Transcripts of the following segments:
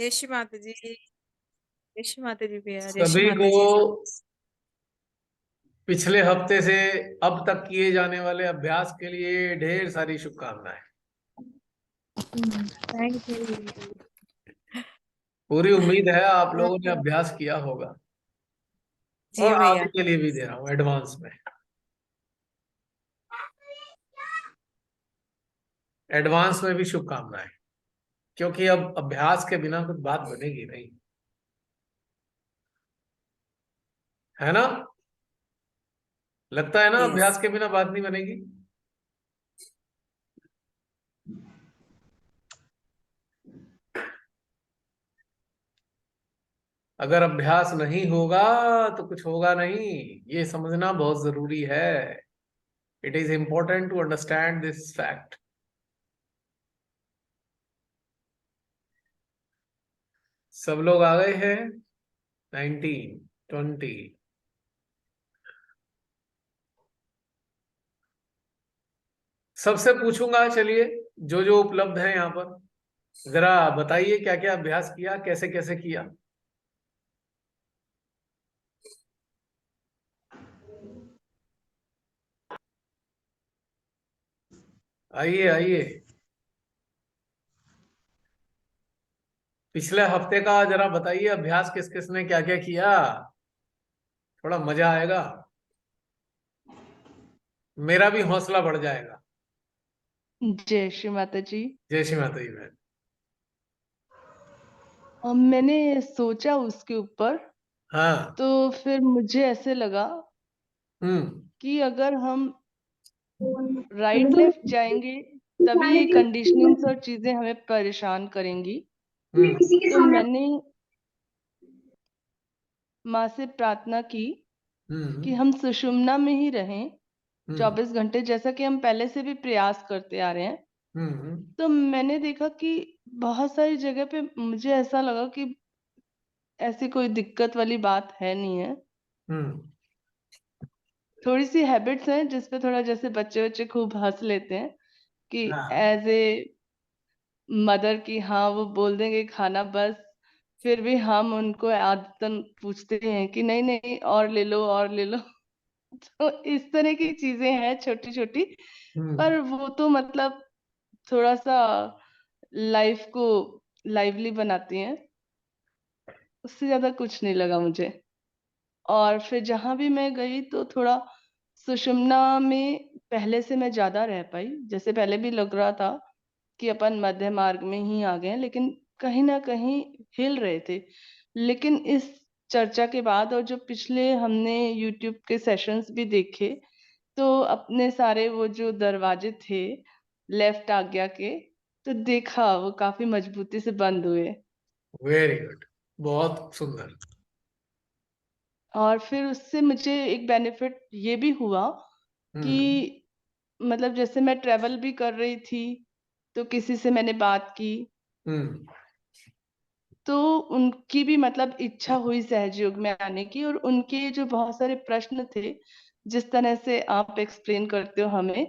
जय श्री माता जी। जय श्री माता जी भैया। जय श्री सभी को माता जी। पिछले हफ्ते से अब तक किए जाने वाले अभ्यास के लिए ढेर सारी शुभकामनाएं। Thank you. पूरी उम्मीद है आप लोगों ने बहुत अभ्यास किया होगा और जी आगे भैया। के लिए भी दे रहा हूँ एडवांस में। एडवांस में भी शुभकामनाएं, क्योंकि अब अभ्यास के बिना कुछ बात बनेगी नहीं, है ना? लगता है ना यस। अभ्यास के बिना बात नहीं बनेगी। अगर अभ्यास नहीं होगा तो कुछ होगा नहीं, ये समझना बहुत जरूरी है। It is important to understand this fact. सब लोग आ गए हैं? 19, 20। सबसे पूछूंगा, चलिए, जो जो उपलब्ध है यहाँ पर, जरा बताइए क्या क्या अभ्यास किया, कैसे कैसे किया। आइए आइए। पिछले हफ्ते का जरा बताइए, अभ्यास किस किस ने क्या क्या किया। थोड़ा मजा आएगा, मेरा भी हौसला बढ़ जाएगा। जय श्री माता जी। जय श्री माता जी बहन। मैंने सोचा उसके ऊपर, हाँ। तो फिर मुझे ऐसे लगा हम्म। कि अगर हम राइट लेफ्ट जाएंगे तभी ये कंडीशनिंग्स और चीजें हमें परेशान करेंगी। हम्म। तो मैंने माँ से प्रार्थना की कि हम्म। हम सुषुम्ना में ही रहें हम्म। 24 घंटे, जैसा कि हम पहले से भी प्रयास करते आ रहे हैं। हम्म। तो मैंने देखा कि बहुत सारी जगह पे मुझे ऐसा लगा कि ऐसी कोई दिक्कत वाली बात है नहीं है। हम्म। थोड़ी सी हैबिट्स हैं जिसपे थोड़ा, जैसे बच्चे बच्चे खूब हंस लेते हैं कि हाँ। एज ए मदर की, हाँ वो बोल देंगे खाना बस, फिर भी हम उनको आदतन पूछते हैं कि नहीं नहीं और ले लो और ले लो। तो इस तरह की चीजें हैं छोटी छोटी, हम्म। पर वो तो मतलब थोड़ा सा लाइफ को लाइवली बनाती हैं। उससे ज्यादा कुछ नहीं लगा मुझे। और फिर जहां भी मैं गई तो थोड़ा सुषुम्ना में पहले से मैं ज्यादा रह पाई। जैसे पहले भी लग रहा था कि अपन मध्य मार्ग में ही आ गए हैं, लेकिन कहीं ना कहीं हिल रहे थे। लेकिन इस चर्चा के बाद और जो पिछले हमने यूट्यूब के सेशंस भी देखे, तो अपने सारे वो जो दरवाजे थे लेफ्ट आज्ञा के, तो देखा वो काफी मजबूती से बंद हुए। वेरी गुड, बहुत सुंदर। और फिर उससे मुझे एक बेनिफिट ये भी हुआ कि हम्म। मतलब जैसे मैं ट्रेवल भी कर रही थी, तो किसी से मैंने बात की, हम्म। तो उनकी भी मतलब इच्छा हुई सहयोग में आने की, और उनके जो बहुत सारे प्रश्न थे जिस तरह से आप एक्सप्लेन करते हो हमें,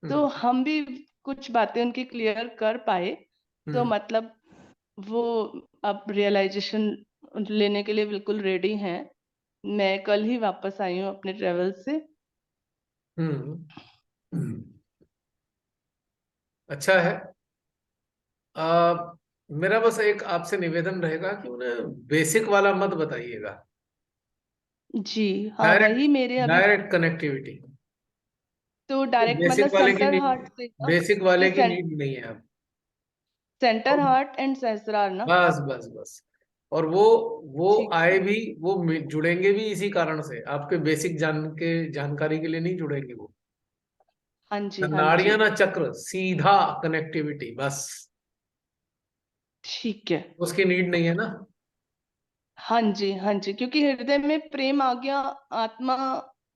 तो हम्म। हम भी कुछ बातें उनकी क्लियर कर पाए। तो हम्म। मतलब वो अब रियलाइजेशन लेने के लिए बिल्कुल रेडी हैं। मैं कल ही वापस आई हूँ अपने ट्रेवल से। हम्म। हम्म। अच्छा है। आ, मेरा बस एक आपसे निवेदन रहेगा कि उन्हें बेसिक वाला मत बताइएगा। जी हाँ, डायरेक्ट वही मेरे अभी। Direct connectivity. तो डायरेक्ट मतलब बेसिक वाले की सेंटर नीड, हार्ट से ना, बेसिक कि वाले की नीड नहीं है अब। सेंटर हार्ट एंड सहस्रार ना। बस बस बस। और वो ठीक आए है। भी, वो जुड़ेंगे भी इसी कारण से, आपके बेसिक जानकारी के लिए नहीं जुड़ेंगे वो। हाँ जी ना हाँ जी। नाड़ियां ना चक्र, सीधा कनेक्टिविटी बस। ठीक है। उसकी नीड नहीं है ना। हाँ जी हाँ जी, क्योंकि हृदय में प्रेम आ गया, आत्मा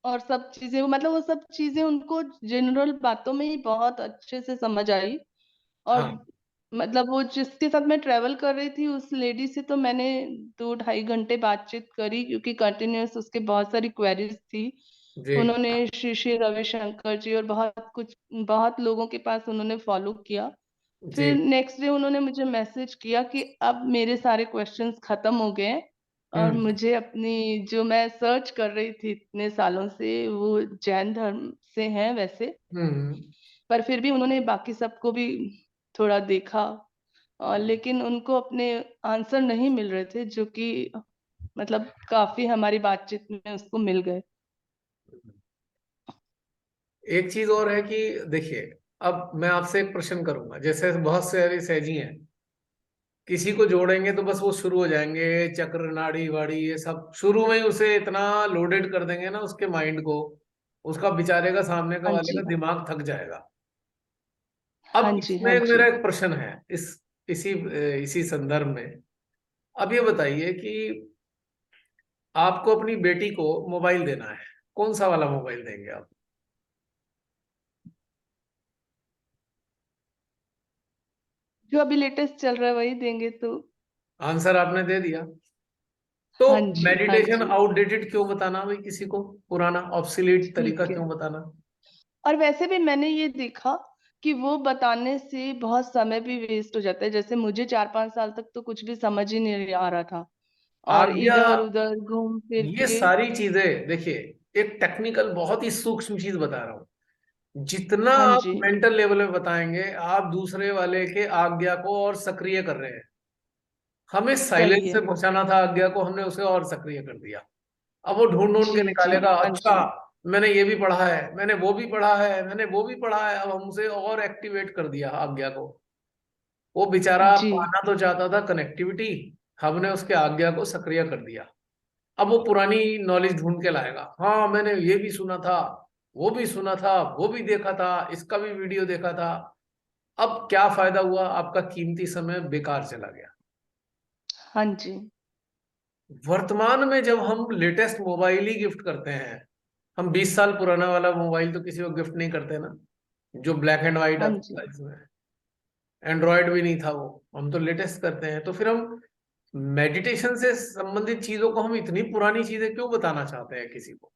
और सब चीजें, मतलब वो सब चीजें उनको जनरल बातों में ही बहुत अच्छे से समझ आई। और हाँ मतलब वो जिसके साथ मैं ट्रेवल कर रही थी उस लेडी से तो मैंने 2-2.5 घंटे बातचीत करी, क्योंकि कंटिन्यूअस उसके बहुत सारी क्वेरीज थी। जी। उन्होंने श्री श्री रविशंकर जी और बहुत कुछ, बहुत लोगों के पास उन्होंने फॉलो किया। जी। फिर नेक्स्ट डे उन्होंने मुझे मैसेज किया कि अब मेरे सारे क्वेश्चंस खत्म हो गए हैं और मुझे अपनी जो मैं सर्च कर रही थी इतने सालों से वो जैन धर्म से हैं वैसे, हम्म। पर फिर भी उन्होंने बाकी सबको भी थोड़ा देखा लेकिन उनको अपने आंसर नहीं मिल रहे थे जो कि मतलब काफी हमारी बातचीत में उसको मिल गए। एक चीज और है कि देखिए, अब मैं आपसे एक प्रश्न करूंगा। जैसे बहुत सारी सहजी हैं, किसी को जोड़ेंगे तो बस वो शुरू हो जाएंगे, चक्र नाड़ी वाड़ी ये सब शुरू में ही उसे इतना लोडेड कर देंगे ना उसके माइंड को, उसका बेचारे का सामने का हाँ वाले जी, का दिमाग थक जाएगा। हाँ अब जी, हाँ इसमें जी। मेरा एक प्रश्न है इसी इसी संदर्भ में। अब ये बताइए कि आपको अपनी बेटी को मोबाइल देना है, कौन सा वाला मोबाइल देंगे आप? जो अभी लेटेस्ट चल रहा है वही देंगे तो। आंसर आपने दे दिया। तो हाँ जी, हाँ मेडिटेशन जी। आउटडेटेड क्यों बताना भाई किसी को, पुराना ऑब्सोलीट तरीका ठीक है। क्यों बताना? और वैसे भी मैंने ये देखा कि वो बताने से बहुत समय भी वेस्ट हो जाता है। जैसे मुझे 4-5 साल तक तो कुछ भी समझ ही नहीं आ रहा था और आज्ञा, इधर उधर घूम फिर ये के। सारी चीजें देखिए, एक टेक्निकल बहुत ही सूक्ष्म चीज बता रहा हूं। जितना हाँ आप जी, मेंटल लेवल में बताएंगे, आप दूसरे वाले के आज्ञा को और सक्रिय कर रहे हैं। हमें सही साइलेंस है। से पहुंचाना था आज्ञा को, हमने उसे और सक्रिय कर दिया। अब वो ढूंढ ढूंढ के जी, जी, निकालेगा, हाँ अच्छा जी, मैंने ये भी पढ़ा है, मैंने वो भी पढ़ा है, मैंने वो भी पढ़ा है। अब हमसे और एक्टिवेट कर दिया आज्ञा को। वो बेचारा जी, पाना तो चाहता था कनेक्टिविटी, हमने उसके आज्ञा को सक्रिय कर दिया। अब वो पुरानी नॉलेज ढूंढ के लाएगा, हाँ मैंने ये भी सुना था, वो भी सुना था, वो भी देखा था, इसका भी वीडियो देखा था। अब क्या फायदा हुआ, आपका कीमती समय बेकार चला गया। हाँ जी, वर्तमान में जब हम लेटेस्ट मोबाइल ही गिफ्ट करते हैं, हम 20 साल पुराना वाला मोबाइल तो किसी को गिफ्ट नहीं करते ना, जो ब्लैक एंड व्हाइट हाँ आता जी, था, इसमें एंड्रॉयड भी नहीं था वो, हम तो लेटेस्ट करते हैं। तो फिर हम मेडिटेशन से संबंधित चीजों को हम इतनी पुरानी चीजें क्यों बताना चाहते हैं किसी को?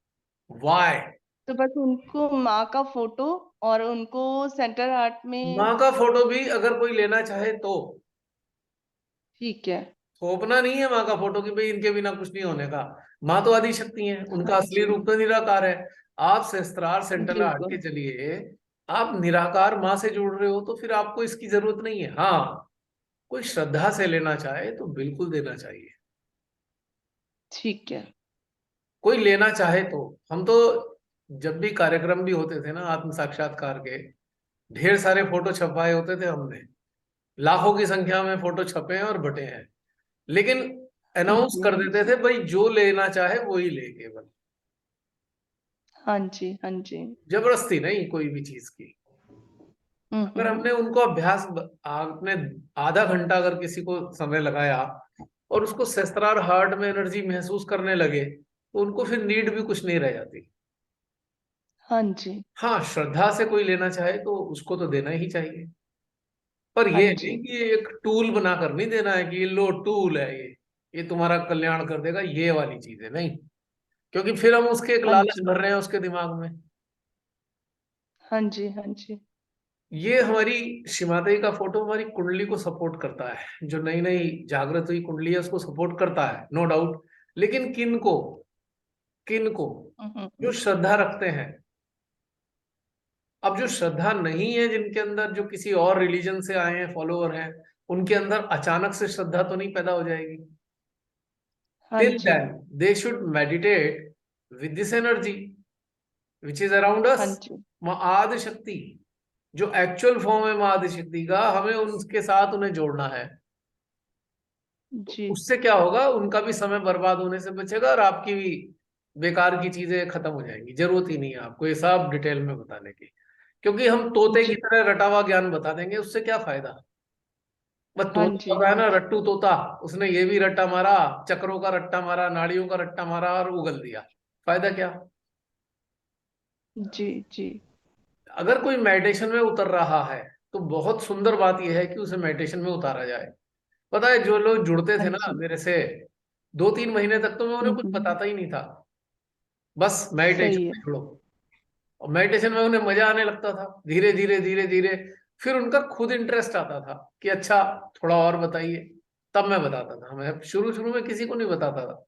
वाई? तो बस उनको माँ का फोटो और उनको सेंटर हार्ट में। माँ का फोटो भी अगर कोई लेना चाहे तो, ठीक है। थोपना नहीं है माँ का फोटो कि भाई इनके बिना कुछ नहीं होने का। माँ तो आदि शक्ति है, हाँ उनका असली जी, रूप तो निराकार है। आप सहस्त्रार सेंटर हट के बिल्कुल। चलिए, आप निराकार माँ से जुड़ रहे हो, तो फिर आपको इसकी जरूरत नहीं है। हाँ, कोई श्रद्धा से लेना चाहे तो बिल्कुल देना चाहिए, ठीक है। कोई लेना चाहे तो। हम तो जब भी कार्यक्रम भी होते थे ना आत्म साक्षात्कार के, ढेर सारे फोटो छपवाए होते थे हमने, लाखों की संख्या में फोटो छपे हैं और बटे हैं। लेकिन हाँ अनाउंस जी, कर हाँ देते जी, थे भाई जो लेना चाहे वही ले, केवल हाँ जी, हाँ जी। जबरदस्ती नहीं कोई भी चीज की। अगर हमने उनको अभ्यास आपने आधा घंटा अगर किसी को समय लगाया और उसको सहस्त्रार हार्ट में एनर्जी महसूस करने लगे, तो उनको फिर नीड भी कुछ नहीं रह जाती। हाँ जी, हाँ, श्रद्धा से कोई लेना चाहे तो उसको तो देना ही चाहिए, पर हाँ ये नहीं जी, कि एक टूल बनाकर नहीं देना है कि ये लो टूल है, ये तुम्हारा कल्याण कर देगा, ये वाली चीज है नहीं। क्योंकि फिर हम उसके एक हाँ लालच जी, भर रहे हैं उसके दिमाग में। हाँ जी, हाँ जी, ये हमारी शिमादेवी का फोटो हमारी कुंडली को सपोर्ट करता है, जो नई नई जागृत हुई कुंडली है उसको सपोर्ट करता है, नो डाउट। लेकिन किन को? किन को? जो श्रद्धा रखते हैं। अब जो श्रद्धा नहीं है, जिनके अंदर, जो किसी और रिलीजन से आए हैं, फॉलोअर हैं, उनके अंदर अचानक से श्रद्धा तो नहीं पैदा हो जाएगी। हाँ टिल जी, then they should meditate with this energy which is around हाँ अस। जी, माँ आदि शक्ति जो एक्चुअल फॉर्म है, माँ आदि शक्ति का, हमें उनके साथ उन्हें जोड़ना है। तो जी, उससे क्या होगा, उनका भी समय बर्बाद होने से बचेगा और आपकी भी बेकार की चीजें खत्म हो जाएंगी। जरूरत ही नहीं है आपको ये सब डिटेल में बताने की, क्योंकि हम तोते की जी, तरह रटा हुआ ज्ञान बता देंगे, उससे क्या फायदा? बस हाँ तोता जी, होता है ना, रट्टू तोता, उसने ये भी रट्टा मारा, चक्रों का रट्टा मारा, नाड़ियों का रट्टा मारा और उगल दिया। फायदा क्या? जी, जी, अगर कोई मेडिटेशन में उतर रहा है तो बहुत सुंदर बात यह है कि उसे मेडिटेशन में उतारा जाए। पता है, जो लोग जुड़ते हाँ थे ना जी, मेरे से, 2-3 महीने तक तो मैं उन्हें कुछ हम्म, बताता ही नहीं था, बस मेडिटेशन सही है। में जुड़ो। और मेडिटेशन में उन्हें मजा आने लगता था, धीरे धीरे धीरे धीरे फिर उनका खुद इंटरेस्ट आता था कि अच्छा थोड़ा और बताइए, तब मैं बताता था। मैं शुरू शुरू में किसी को नहीं बताता था।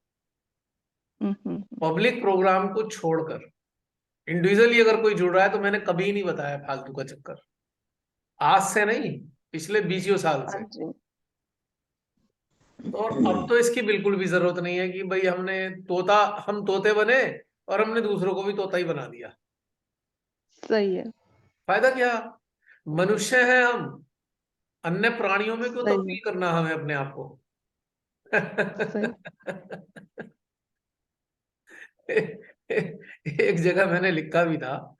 पब्लिक प्रोग्राम को छोड़कर इंडिविजुअली अगर कोई जुड़ रहा है तो मैंने कभी नहीं बताया फालतू का चक्कर। आज से नहीं, पिछले 20 साल हाँ से। जी। तो अब तो इसकी बिल्कुल भी जरूरत नहीं है कि भाई हम तोते बने और हमने दूसरों को भी तोता ही बना दिया। सही है। फायदा क्या? मनुष्य है हम, अन्य प्राणियों में क्यों सही है। तब्दील करना हमें अपने आप को? सही। एक जगह मैंने लिखा भी था,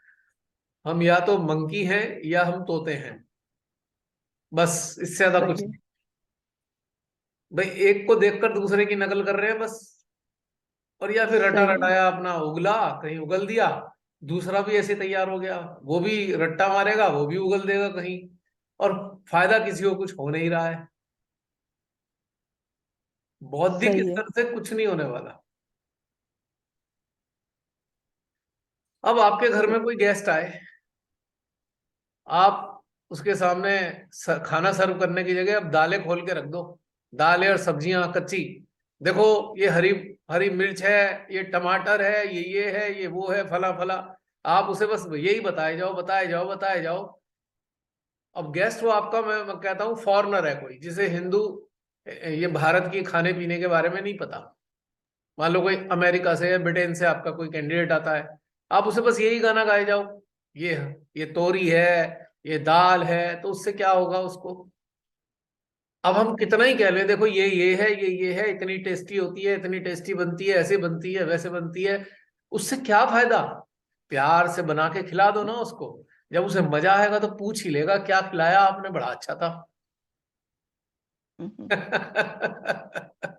हम या तो मंकी हैं या हम तोते हैं, बस इससे ज्यादा सही कुछ है। नहीं। भाई एक को देखकर दूसरे की नकल कर रहे हैं बस। और या फिर रटा सही है। रटाया अपना उगला, कहीं उगल दिया, दूसरा भी ऐसे तैयार हो गया, वो भी रट्टा मारेगा, वो भी उगल देगा कहीं, और फायदा किसी को कुछ हो नहीं रहा है। बौद्धिक सही है। स्तर से कुछ नहीं होने वाला। अब आपके घर सही। में कोई गेस्ट आए, आप उसके सामने खाना सर्व करने की जगह अब दालें खोल के रख दो, दालें और सब्जियां कच्ची। देखो ये हरी हरी मिर्च है, ये टमाटर है, ये है, ये वो है, फला फला। आप उसे बस यही बताए जाओ, बताए जाओ, बताए जाओ। अब गेस्ट वो आपका, मैं कहता हूँ फॉरेनर है कोई, जिसे हिंदू ये भारत की खाने पीने के बारे में नहीं पता। मान लो कोई अमेरिका से या ब्रिटेन से आपका कोई कैंडिडेट आता है, आप उसे बस यही गाना गाए जाओ, ये ये तोरी है, ये दाल है, तो उससे क्या होगा उसको? अब हम कितना ही कह लें देखो ये है, ये है, इतनी टेस्टी होती है, इतनी टेस्टी बनती है, ऐसे बनती है, वैसे बनती है, उससे क्या फायदा? प्यार से बना के खिला दो ना उसको। जब उसे मजा आएगा तो पूछ ही लेगा क्या खिलाया आपने, बड़ा अच्छा था।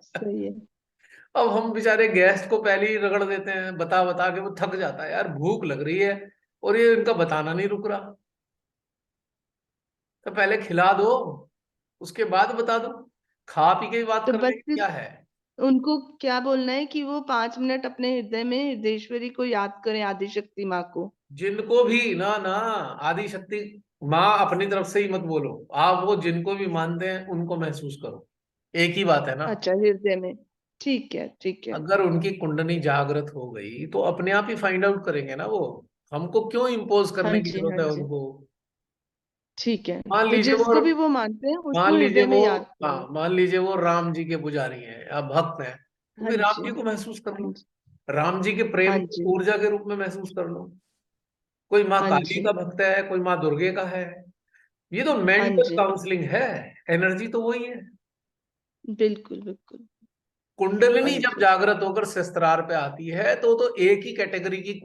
सही है। अब हम बेचारे गेस्ट को पहले ही रगड़ देते हैं, बता बता के वो थक जाता है, यार भूख लग रही है और ये इनका बताना नहीं रुक रहा। तो पहले खिला दो, उसके बाद बता दो। खा पी के ही बात तो कर बस लेंगे, क्या है? सिर्फ उनको क्या बोलना है कि वो 5 मिनट अपने हृदय में हृदयेश्वरी को याद करें, आदिशक्ति माँ को। जिनको भी ना ना, आदि शक्ति माँ अपनी तरफ से ही मत बोलो, आप वो जिनको भी मानते हैं उनको महसूस करो, एक ही बात है ना। अच्छा, हृदय में। ठीक है, ठीक है। अगर उनकी कुंडली जागृत हो गई तो अपने आप ही फाइंड आउट करेंगे ना वो। हमको क्यों इम्पोज हाँ करने की जी, जरूरत हाँ है जी। उनको? ठीक है। मान तो लीजिए वो जिसको भी वो मानते हैं मान उसको लीजिए हृदय में वो याद करें। हाँ, मान लीजिए वो राम जी के पुजारी हैं या भक्त हैं, तो हाँ भी राम जी, जी को महसूस कर हाँ लो। जी, राम जी के हाँ प्रेम जी, को ऊर्जा के रूप में महसूस कर लो। कोई माँ हाँ काली जी, का भक्त है, कोई माँ दुर्गे का है। ये तो हाँ मेंटल जी। काउंसलिंग है, एनर्जी तो वही है। बिल्कुल, बिल्कुल। कुंडलिनी हाँ जब जी, जागृत होकर शस्त्रार पे आती है तो एक ही कैटेगरी की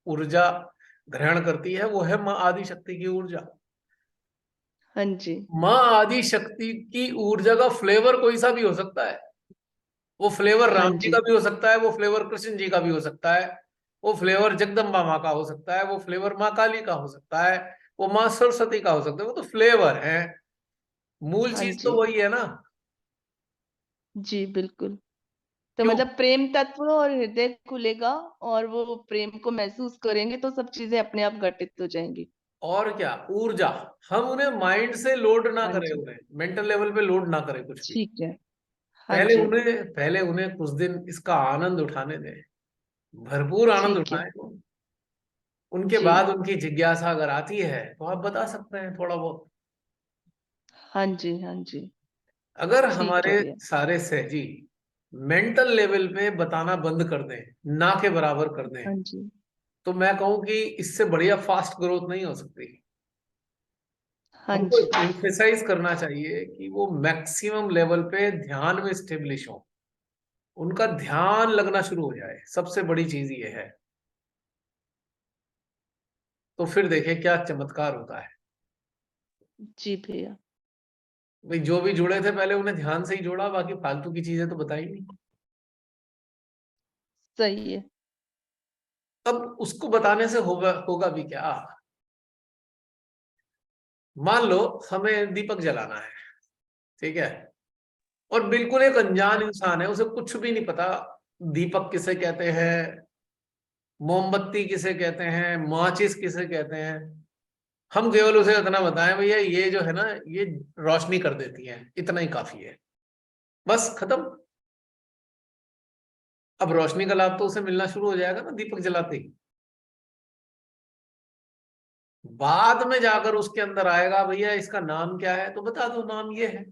ऊर्जा ग्रहण करती है, वो है माँ आदि शक्ति की ऊर्जा। हाँ जी, माँ आदि शक्ति की ऊर्जा का फ्लेवर कोई सा भी हो सकता है। वो फ्लेवर हाँ राम जी जी, का भी हो सकता है, वो फ्लेवर कृष्ण जी का भी हो सकता है, वो फ्लेवर जगदम्बा माँ का हो सकता है, वो फ्लेवर माँ काली का हो सकता है, वो माँ सरस्वती का हो सकता है। वो तो फ्लेवर है, मूल हाँ चीज तो जी। वही है ना। जी, बिल्कुल। तो क्यों? मतलब प्रेम तत्व और हृदय खुलेगा और वो प्रेम को महसूस करेंगे तो सब चीजें अपने आप घटित हो जाएंगी। और क्या ऊर्जा। हम उन्हें माइंड से लोड ना हाँ करें, जी। उन्हें मेंटल लेवल पे लोड ना करें कुछ भी। ठीक है। हाँ जी। पहले उन्हें कुछ दिन इसका आनंद उठाने दें, भरपूर आनंद ठीक है। उठाएं वो। उनके जी। बाद उनकी जिज्ञासा अगर आती है तो आप बता सकते हैं थोड़ा बहुत। हाँ जी, हाँ जी। अगर ठीक है हमारे भैया। सारे सहजी मेंटल लेवल पे बताना बंद कर दें, ना के बराबर कर दें, हाँ जी, तो मैं कहूं कि इससे बढ़िया फास्ट ग्रोथ नहीं हो सकती। हाँ हमको जी। एम्फेसाइज करना चाहिए कि वो मैक्सिमम लेवल पे ध्यान में स्टेब्लिश हो, उनका ध्यान लगना शुरू हो जाए, सबसे बड़ी चीज ये है। तो फिर देखिए क्या चमत्कार होता है। जी भैया। भाई जो भी जुड़े थे पहले उन्हें ध्यान से ही जोड़ा, बाकी फालतू की चीजें तो बताई नहीं। सही है। अब उसको बताने से होगा होगा भी क्या? मान लो हमें दीपक जलाना है, ठीक है, और बिल्कुल एक अनजान इंसान है, उसे कुछ भी नहीं पता दीपक किसे कहते हैं, मोमबत्ती किसे कहते हैं, माचिस किसे कहते हैं। हम केवल उसे इतना बताएं भैया ये जो है ना ये रोशनी कर देती है, इतना ही काफी है, बस खत्म। अब रोशनी का लाभ तो उसे मिलना शुरू हो जाएगा ना दीपक जलाते ही। बाद में जाकर उसके अंदर आएगा भैया इसका नाम क्या है, तो बता दो नाम ये है।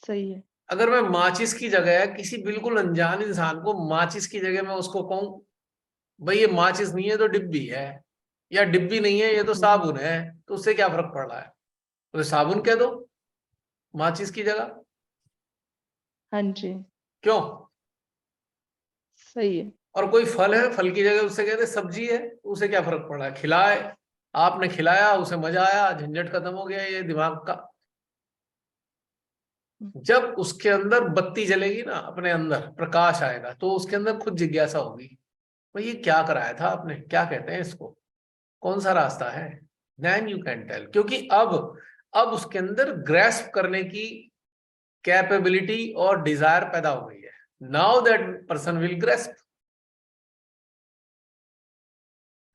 सही है। अगर मैं माचिस की जगह किसी बिल्कुल अनजान इंसान को माचिस की जगह मैं उसको कहूं भाई ये माचिस नहीं है तो डिब्बी है, या डिब्बी नहीं है ये तो साबुन है, तो उससे क्या फर्क पड़ रहा है? तो साबुन कह दो माचिस की जगह। हाँ जी, क्यों? सही है। और कोई फल है, फल की जगह उससे कहते सब्जी है, तो उसे क्या फर्क पड़ रहा है? खिलाए, आपने खिलाया, उसे मजा आया, झंझट खत्म हो गया ये दिमाग का। जब उसके अंदर बत्ती जलेगी ना, अपने अंदर प्रकाश आएगा, तो उसके अंदर खुद जिज्ञासा होगी भाई ये क्या कराया था आपने, क्या कहते हैं इसको, कौन सा रास्ता है। देन यू कैन टेल, क्योंकि अब उसके अंदर ग्रैस्प करने की कैपेबिलिटी और डिजायर पैदा हो गई है। Now that person will grasp.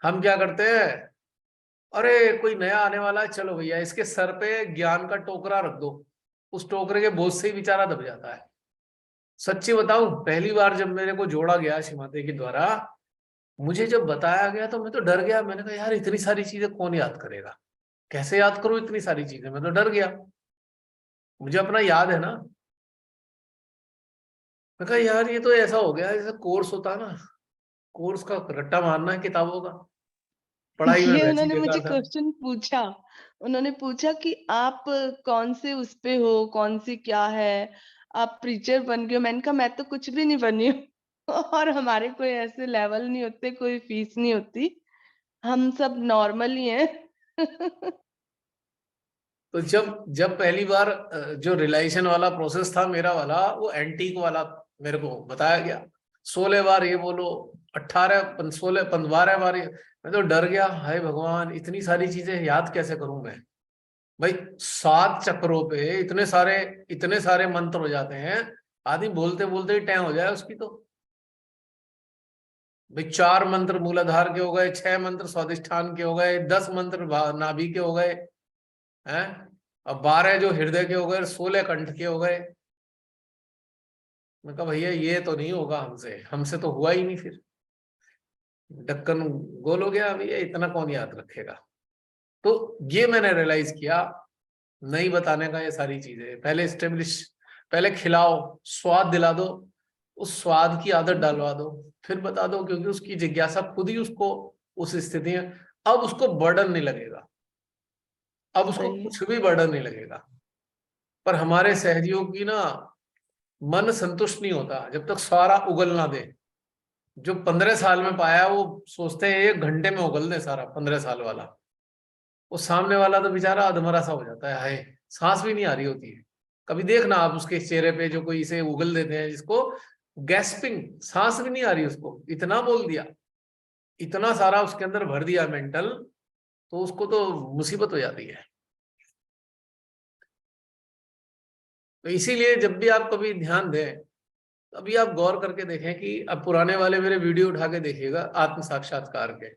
हम क्या करते हैं, अरे कोई नया आने वाला है, चलो भैया इसके सर पे ज्ञान का टोकरा रख दो, उस टोकरे के बोझ से ही बेचारा दब जाता है। सच्ची बताऊं, पहली बार जब मेरे को जोड़ा गया श्रीमती के द्वारा, मुझे जब बताया गया तो मैं तो डर गया। मैंने कहा यार इतनी सारी चीजें कौन याद करेगा, कैसे याद करूं इतनी सारी चीजें, मैं तो डर गया। मुझे अपना याद है ना। मैं कहा यार ये तो ऐसा हो गया जैसे कोर्स होता है ना, कोर्स का रट्टा मारना है किताबों का, पढ़ाई में ये वैसे ही उन्होंने मुझे बेकार था। क्वेश्चन पूछा। उन्होंने पूछा कि आप कौन से उस पे हो, कौन सी क्या है, आप प्रीचर बन गए हो। मैंने कहा मैं तो कुछ भी नहीं बनी हूँ और हमारे कोई ऐसे लेवल नहीं होते, कोई फीस नहीं होती, हम सब नॉर्मल ही हैं। तो जब जब पहली बार जो रियलाइजेशन वाला प्रोसेस था मेरा वाला, वो एंटीक वाला मेरे को बताया गया, 16 बार ये बोलो, 18 16 12 बार मैं तो डर गया, हाय भगवान इतनी सारी चीजें याद कैसे करूं मैं। भाई 7 चक्रों पे इतने सारे मंत्र हो जाते हैं, आदमी बोलते बोलते ही टैं हो जाए उसकी तो। भाई 4 मंत्र मूलाधार के हो गए, 6 मंत्र स्वादिष्ठान के हो गए, 10 मंत्र नाभि के हो गए हैं, अब 12 जो हृदय के हो गए, 16 कंठ के हो गए। मैं कहा भैया ये तो नहीं होगा हमसे, हमसे तो हुआ ही नहीं फिर, ढक्कन गोल हो गया भैया, इतना कौन याद रखेगा। तो ये मैंने रियलाइज किया, नहीं बताने का ये सारी चीजें पहले स्टेब्लिश, पहले खिलाओ, स्वाद दिला दो, उस स्वाद की आदत डालवा दो, फिर बता दो, क्योंकि उसकी जिज्ञासा खुद ही उसको उस स्थिति में, अब उसको बर्डन नहीं लगेगा, अब उसको सही है। कुछ भी बर्डन नहीं लगेगा। पर हमारे सहजियों की ना मन संतुष्ट नहीं होता जब तक सारा उगल ना दे। जो 15 साल में पाया वो सोचते हैं 1 घंटे में उगल दे सारा, 15 साल वाला, वो सामने वाला तो बेचारा अधमरा सा हो जाता है, हाय सांस भी नहीं आ रही होती है। कभी देखना आप उसके चेहरे पे जो कोई इसे उगल देते हैं, जिसको गैस्पिंग, सांस भी नहीं आ रही उसको, इतना बोल दिया, इतना सारा उसके अंदर भर दिया मेंटल, तो उसको तो मुसीबत हो जाती है। तो इसीलिए जब भी आप कभी ध्यान दें, अभी आप गौर करके देखें कि अब पुराने वाले मेरे वीडियो उठा के देखिएगा आत्म साक्षात्कार के,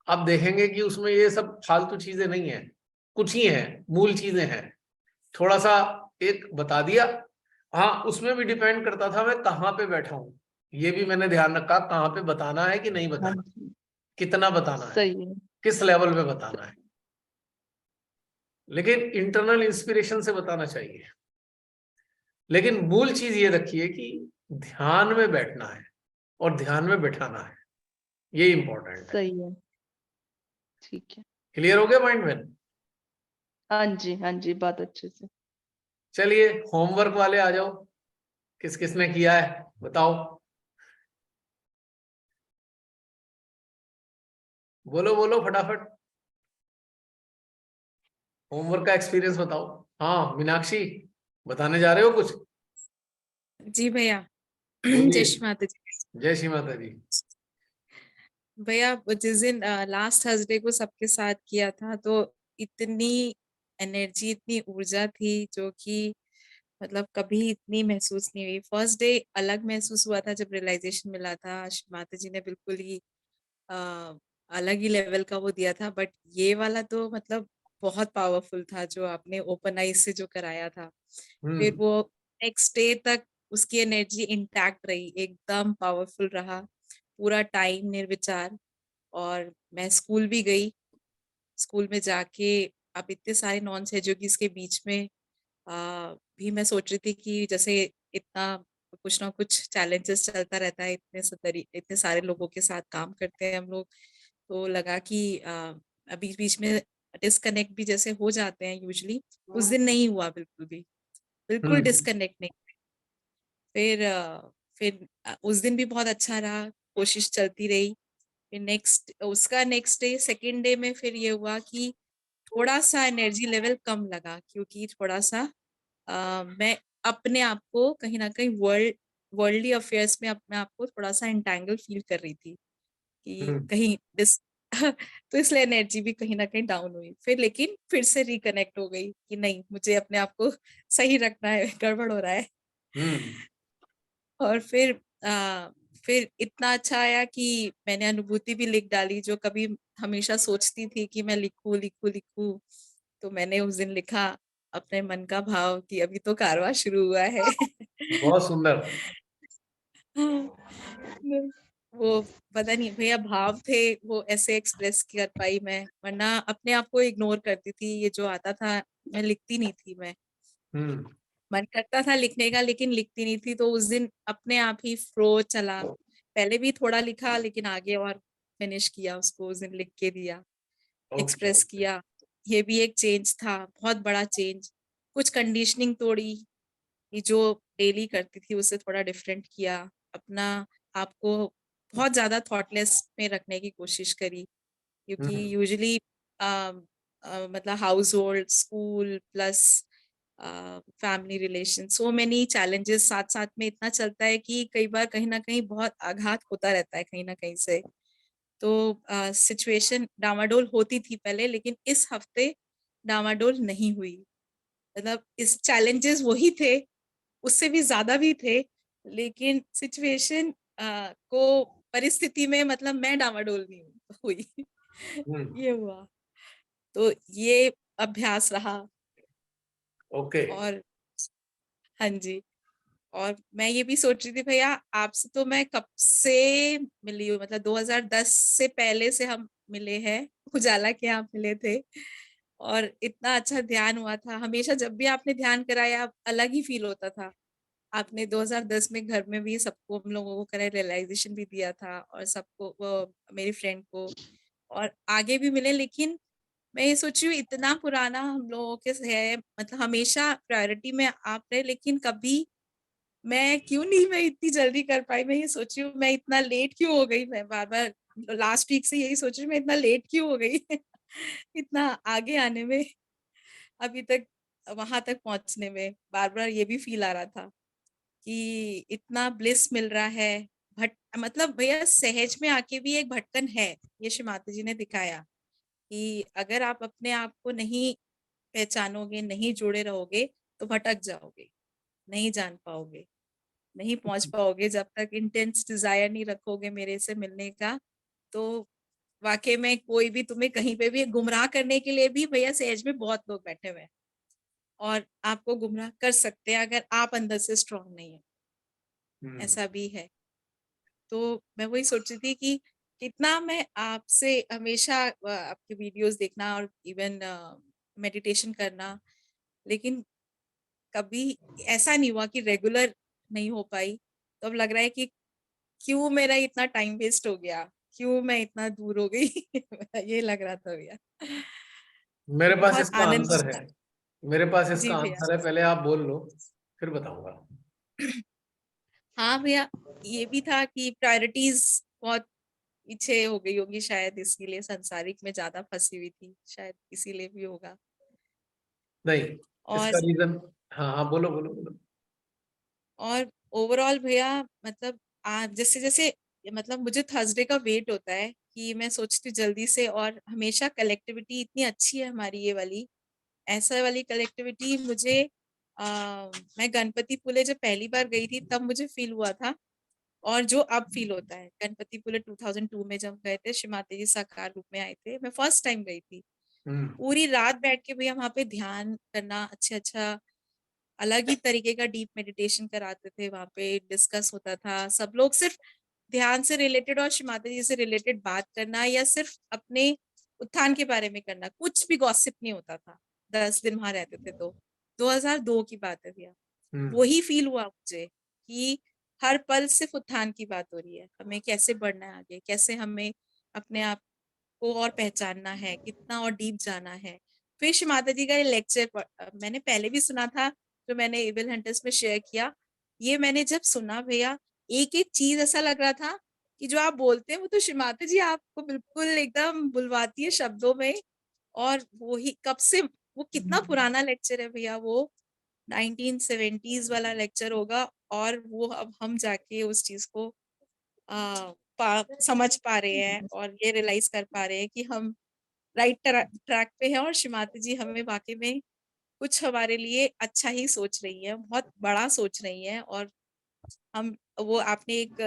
आप देखेंगे कि उसमें ये सब फालतू चीजें नहीं है, कुछ ही है, मूल चीजें हैं। थोड़ा सा एक बता दिया, हाँ उसमें भी डिपेंड करता था मैं कहाँ पे बैठा हूँ, ये भी मैंने ध्यान रखा, कहाँ पे बताना है कि नहीं हाँ बताना, जी, कितना बताना है, सही है। किस लेवल पे बताना है। लेकिन इंटरनल इंस्पिरेशन से बताना चाहिए। लेकिन मूल चीज ये रखिए कि ध्यान में बैठना है और ध्यान में बैठाना है, ये इंपॉर्टेंट है। सही है। ठीक है। क्लियर हो गया माइंड में? हाँ जी, हाँ जी, बात अच्छे से। चलिए होमवर्क वाले आ जाओ, किस किस ने किया है बताओ, बोलो बोलो फटाफट, होमवर्क का एक्सपीरियंस बताओ। हाँ मीनाक्षी, बताने जा रहे हो कुछ? जी भैया। बोलिए। जय श्री माता जी। जय श्री माता जी। भैया वो जिस दिन लास्ट थर्सडे को सबके साथ किया था, तो इतनी एनर्जी, इतनी ऊर्जा थी जो कि मतलब कभी इतनी महसूस नहीं हुई। फर्स्ट डे अलग महसूस हुआ था जब रियलाइजेशन मिला था, माता जी ने बिल्कुल ही अलग ही लेवल का वो दिया था, बट ये वाला तो मतलब बहुत पावरफुल था जो आपने ओपन आईज से जो कराया था। फिर हम्म। वो नेक्स्ट डे तक उसकी एनर्जी इंटैक्ट रही, एकदम पावरफुल रहा पूरा टाइम निर्विचार। और मैं स्कूल भी गई, स्कूल में जाके अब इतने सारे नॉन सेजोगीज के बीच में भी मैं सोच रही थी कि जैसे इतना कुछ ना कुछ चैलेंजेस चलता रहता है, इतने सारे लोगों के साथ काम करते हैं हम लोग, तो लगा कि बीच बीच में डिस्कनेक्ट भी जैसे हो जाते हैं यूजली, उस दिन नहीं हुआ बिल्कुल भी, बिल्कुल हम्म। डिस्कनेक्ट नहीं। फिर उस दिन भी बहुत अच्छा रहा, कोशिश चलती रही। फिर नेक्स्ट डे सेकेंड डे में फिर ये हुआ कि थोड़ा सा एनर्जी लेवल कम लगा, क्योंकि थोड़ा सा मैं अपने आप को कहीं ना कहीं वर्ल्डली अफेयर्स में अपने आप को थोड़ा सा एंटैंगल फील कर रही थी कि हम्म। कहीं डिस तो इसलिए एनर्जी भी कहीं ना कहीं डाउन हुई। फिर लेकिन फिर से रिकनेक्ट हो गई कि नहीं, मुझे अपने आप को सही रखना है, गड़बड़ हो रहा है। हम्म। और फिर इतना अच्छा आया कि मैंने अनुभूति भी लिख डाली, जो कभी हमेशा सोचती थी कि मैं लिखूं लिखूं लिखूं। तो मैंने उस दिन लिखा अपने मन का भाव कि अभी तो कारवां शुरू हुआ है। बहुत सुंदर। वो पता नहीं भैया, भाव थे वो ऐसे एक्सप्रेस कर पाई मैं, वरना अपने आप को इग्नोर करती थी, ये जो आता था मैं लिखती नहीं थी। मैं हम्म। मन करता था लिखने का लेकिन लिखती नहीं थी, तो उस दिन अपने आप ही फ्लो चला। पहले भी थोड़ा लिखा लेकिन आगे और फिनिश किया उसको, उस दिन लिख के दिया, ओके एक्सप्रेस ओके। किया। ये भी एक चेंज था, बहुत बड़ा चेंज। कुछ कंडीशनिंग तोड़ी, ये जो डेली करती थी उससे थोड़ा डिफरेंट किया। अपना आपको बहुत ज्यादा थॉटलेस में रखने की कोशिश करी, क्योंकि हम्म। यूजुअली मतलब house hold, school plus family relation, so many challenges साथ साथ में इतना चलता है कि कई बार कहीं ना कहीं बहुत आघात होता रहता है कहीं ना कहीं से। तो सिचुएशन डामाडोल होती थी पहले, लेकिन इस हफ्ते डामाडोल नहीं हुई। मतलब इस चैलेंजेस वही थे, उससे भी ज्यादा भी थे, लेकिन सिचुएशन को परिस्थिति में मतलब मैं डामाडोल नहीं हुई। हम्म। ये हुआ, तो ये अभ्यास रहा। ओके। और हाँ जी, और मैं ये भी सोच रही थी भैया, आपसे तो मैं कब से मिली हूँ, मतलब 2010 से पहले से हम मिले हैं, उजाला के आप मिले थे। और इतना अच्छा ध्यान हुआ था हमेशा, जब भी आपने ध्यान कराया अलग ही फील होता था। आपने 2010 में घर में भी सबको, हम लोगों को करे रियलाइजेशन भी दिया था, और सबको वो मेरी फ्रेंड को, और आगे भी मिले। लेकिन मैं ये सोच रही हूँ इतना पुराना हम लोगों के है, मतलब हमेशा प्रायोरिटी में आप रहे, लेकिन कभी मैं क्यों नहीं, मैं इतनी जल्दी कर पाई। मैं ये सोच रही हूँ मैं इतना लेट क्यों हो गई, मैं बार बार लास्ट वीक से यही सोच रही हूँ मैं इतना लेट क्यों हो गई इतना आगे आने में, अभी तक वहां तक पहुंचने में बार बार ये भी फील आ रहा था कि इतना ब्लिस मिल रहा है। भट मतलब भैया सहज में आके भी एक भटकन है, ये श्री माता जी ने दिखाया कि अगर आप अपने आप को नहीं पहचानोगे, नहीं जुड़े रहोगे, तो भटक जाओगे, नहीं जान पाओगे, नहीं पहुंच पाओगे। जब तक इंटेंस डिजायर नहीं रखोगे मेरे से मिलने का, तो वाकई में कोई भी तुम्हें कहीं पे भी गुमराह करने के लिए भी भैया सहज में बहुत लोग बैठे हुए हैं, और आपको गुमराह कर सकते हैं अगर आप अंदर से स्ट्रांग नहीं है, हम्म। ऐसा भी है। तो मैं वही सोच रही थी कि कितना मैं आपसे हमेशा आपके वीडियोस देखना और इवन मेडिटेशन करना, लेकिन कभी ऐसा नहीं हुआ कि रेगुलर नहीं हो पाई। तो अब लग रहा है कि क्यों मेरा इतना टाइम वेस्ट हो गया, क्यों मैं इतना दूर हो गई ये लग रहा था भैया। मेरे तो पास बहुत इसका आनंद आंसर है। आता। मेरे पास जी इसका भैया। आंसर है, पहले आप बोल लो फिर बताऊंगा। हाँ भैया, ये भी था कि प्रायोरिटीज बहुत पीछे हो गई होगी शायद, इसीलिए संसारिक में ज्यादा फंसी हुई थी शायद, इसीलिए भी होगा। नहीं, और इसका रीजन। हाँ हाँ, बोलो बोलो बोलो। और ओवरऑल भैया मतलब जैसे जैसे मतलब मुझे थर्सडे का वेट होता है कि मैं सोचती हूँ जल्दी से, और हमेशा कलेक्टिविटी इतनी अच्छी है हमारी ये वाली, ऐसा वाली कलेक्टिविटी मुझे मैं गणपति पुले जब पहली बार गई थी तब मुझे फील हुआ था और जो अब फील होता है। गणपतिपुले 2002 में जब गए थे, श्री माता जी साकार रूप में आए थे, मैं फर्स्ट टाइम गई थी। पूरी रात बैठ के भैया वहां पे ध्यान करना, अच्छा अलग ही तरीके का डीप मेडिटेशन कराते थे, वहां पे डिस्कस होता था, सब लोग सिर्फ ध्यान से रिलेटेड और श्री माता जी से रिलेटेड बात करना, या सिर्फ अपने उत्थान के बारे में करना, कुछ भी गॉसिप नहीं होता था। 10 दिन वहां रहते थे तो 2002 की बात है भैया। वही फील हुआ मुझे कि हर पल सिर्फ उत्थान की बात हो रही है, हमें कैसे बढ़ना है आगे, कैसे हमें अपने आप को और पहचानना है, कितना और डीप जाना है। फिर श्री माता जी का ये लेक्चर मैंने पहले भी सुना था, जो मैंने एविल हंटर्स में शेयर किया। ये मैंने जब सुना भैया, एक एक चीज ऐसा लग रहा था कि जो आप बोलते हैं वो तो श्री माता जी आपको बिल्कुल एकदम बुलवाती है शब्दों में। और वो ही कब से, वो कितना पुराना लेक्चर है भैया, वो 1970s वाला लेक्चर होगा। और वो अब हम जाके उस चीज को समझ पा रहे हैं और ये रियलाइज कर पा रहे हैं कि हम राइट ट्रैक पे हैं, और श्रीमाता जी हमें वाकई में कुछ हमारे लिए अच्छा ही सोच रही है, बहुत बड़ा सोच रही है। और हम, वो आपने एक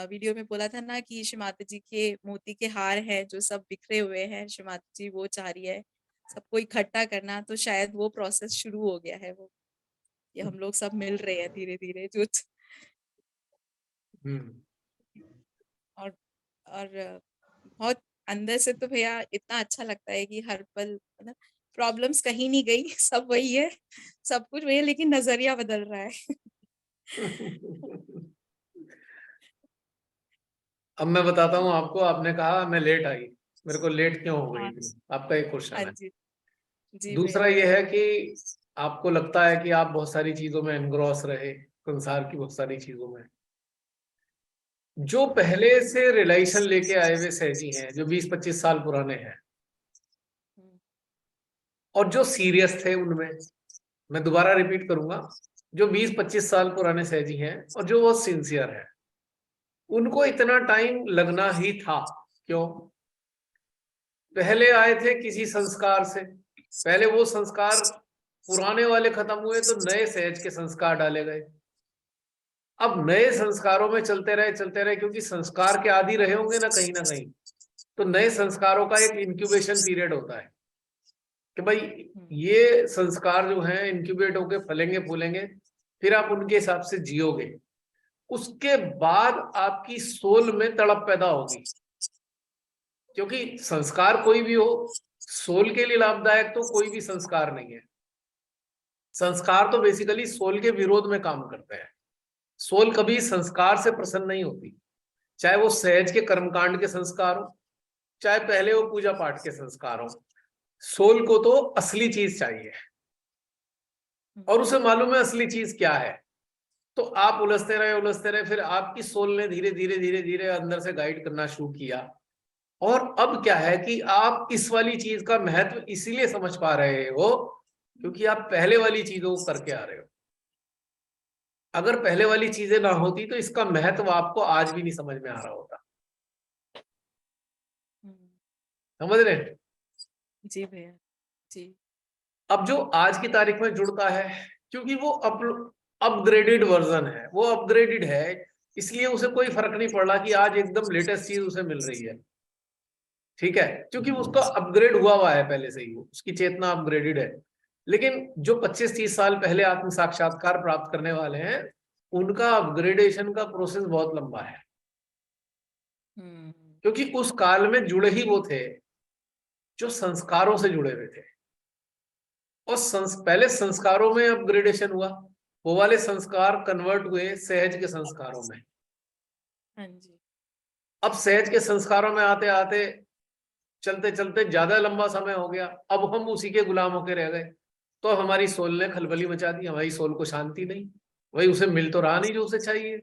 वीडियो में बोला था ना कि श्रीमाता जी के मोती के हार हैं जो सब बिखरे हुए हैं, श्रीमाता जी वो चाह रही है सबको इकट्ठा करना। तो शायद वो प्रोसेस शुरू हो गया है, वो कि हम लोग सब मिल रहे हैं धीरे धीरे जो। और बहुत अंदर से तो भैया इतना अच्छा लगता है कि हर पल मतलब प्रॉब्लम्स कहीं नहीं गई, सब वही है, सब कुछ वही है, लेकिन नजरिया बदल रहा है। अब मैं बताता हूँ आपको, आपने कहा मैं लेट आई, मेरे को लेट क्यों हो गई हाँ। थी, आपका एक हाँ क्वेश्चन है। जी। जी दूसरा भैया। ये है कि आपको लगता है कि आप बहुत सारी चीजों में एनग्रॉस रहे, संसार की बहुत सारी चीजों में। जो पहले से रिलेशन लेके आए हुए सहजी हैं, जो 20-25 साल पुराने हैं, हम्म। और जो सीरियस थे उनमें, मैं दोबारा रिपीट करूंगा, जो 20-25 साल पुराने सहजी हैं और जो बहुत सिंसियर है, उनको इतना टाइम लगना ही था। क्यों? पहले आए थे किसी संस्कार से, पहले वो संस्कार पुराने वाले खत्म हुए तो नए सहज के संस्कार डाले गए। अब नए संस्कारों में चलते रहे, क्योंकि संस्कार के आदि रहे होंगे ना कहीं, तो नए संस्कारों का एक इंक्यूबेशन पीरियड होता है कि भाई ये संस्कार जो हैं इंक्यूबेट होके फलेंगे फूलेंगे, फिर आप उनके हिसाब से जियोगे। उसके बाद आपकी सोल में तड़प पैदा होगी, क्योंकि संस्कार कोई भी हो, सोल के लिए लाभदायक तो कोई भी संस्कार नहीं है। संस्कार तो बेसिकली सोल के विरोध में काम करते हैं। सोल कभी संस्कार से प्रसन्न नहीं होती, चाहे वो सहज के कर्मकांड के संस्कार हो, चाहे पहले वो पूजा पाठ के संस्कार हो। सोल को तो असली चीज चाहिए, और उसे मालूम है असली चीज क्या है। तो आप उलझते रहे, फिर आपकी सोल ने धीरे धीरे अंदर से गाइड करना शुरू किया। और अब क्या है कि आप इस वाली चीज का महत्व इसीलिए समझ पा रहे हो क्योंकि आप पहले वाली चीजों को करके आ रहे हो। अगर पहले वाली चीजें ना होती तो इसका महत्व आपको आज भी नहीं समझ में आ रहा होता। समझ रहे हैं? जी भैया। जी। अब जो आज की तारीख में जुड़ता है, क्योंकि वो अपग्रेडेड वर्जन है, वो अपग्रेडेड है, इसलिए उसे कोई फर्क नहीं पड़ रहा कि आज एकदम लेटेस्ट चीज उसे मिल रही है। ठीक है, क्योंकि उसका अपग्रेड हुआ है पहले से ही, वो उसकी चेतना अपग्रेडेड है। लेकिन जो 25-30 साल पहले आत्म साक्षात्कार प्राप्त करने वाले हैं, उनका अपग्रेडेशन का प्रोसेस बहुत लंबा है, क्योंकि उस काल में जुड़े ही वो थे जो संस्कारों से जुड़े हुए थे। और पहले संस्कारों में अपग्रेडेशन हुआ, वो वाले संस्कार कन्वर्ट हुए सहज के संस्कारों में। हाँ जी। अब सहज के संस्कारों में आते आते चलते चलते ज्यादा लंबा समय हो गया, अब हम उसी के गुलाम होके रह गए। तो हमारी सोल ने खलबली मचा दी, हमारी सोल को शांति नहीं, वही उसे मिल तो रहा नहीं जो उसे चाहिए।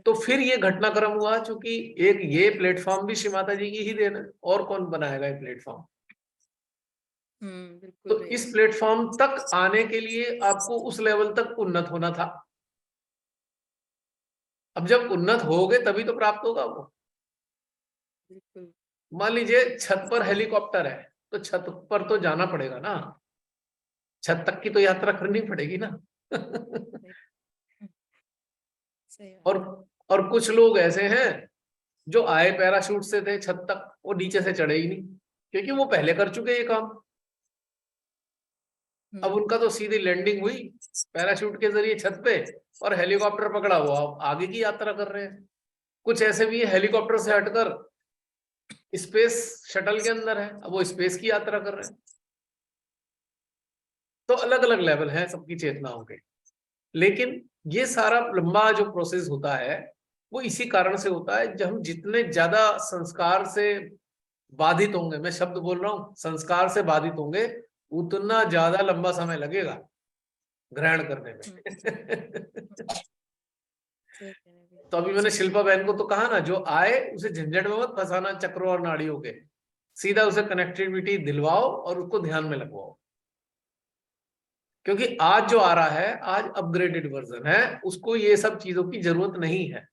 तो फिर ये घटनाक्रम हुआ, चूंकि एक ये प्लेटफॉर्म भी श्री माता जी की ही देन है, और कौन बनाएगा ये प्लेटफॉर्म। बिल्कुल तो भैया। इस प्लेटफॉर्म तक आने के लिए आपको उस लेवल तक उन्नत होना था। अब जब उन्नत होगे तभी तो प्राप्त होगा वो। बिल्कुल। मान लीजिए छत पर हेलीकॉप्टर है, तो छत पर तो जाना पड़ेगा ना, छत तक की तो यात्रा करनी पड़ेगी ना। सही बात। और और कुछ लोग ऐसे हैं जो आए पैराशूट से थे छत तक, वो नीचे से चढ़े ही नहीं, क्योंकि वो पहले कर चुके ये काम। अब हम्म। उनका तो सीधी लैंडिंग हुई पैराशूट के जरिए छत पे, और हेलीकॉप्टर पकड़ा हुआ अब आगे की यात्रा कर रहे हैं। कुछ ऐसे भी हेलीकॉप्टर से हटकर स्पेस शटल के अंदर है, अब वो स्पेस की यात्रा कर रहे हैं। तो अलग अलग लेवल हैं सबकी चेतनाओं के। लेकिन ये सारा लंबा जो प्रोसेस होता है वो इसी कारण से होता है, जब हम जितने ज्यादा संस्कार से बाधित होंगे, मैं शब्द बोल रहा हूं संस्कार से बाधित होंगे, उतना ज्यादा लंबा समय लगेगा ग्रहण करने में। सही कह रहे हैं भैया। तो अभी मैंने शिल्पा बहन को तो कहा ना, जो आए उसे झंझट में मत फंसाना चक्रों और नाड़ियों के, सीधा उसे कनेक्टिविटी दिलवाओ और उसको ध्यान में लगवाओ। क्योंकि आज जो आ रहा है, आज अपग्रेडेड वर्जन है, उसको ये सब चीजों की जरूरत नहीं है।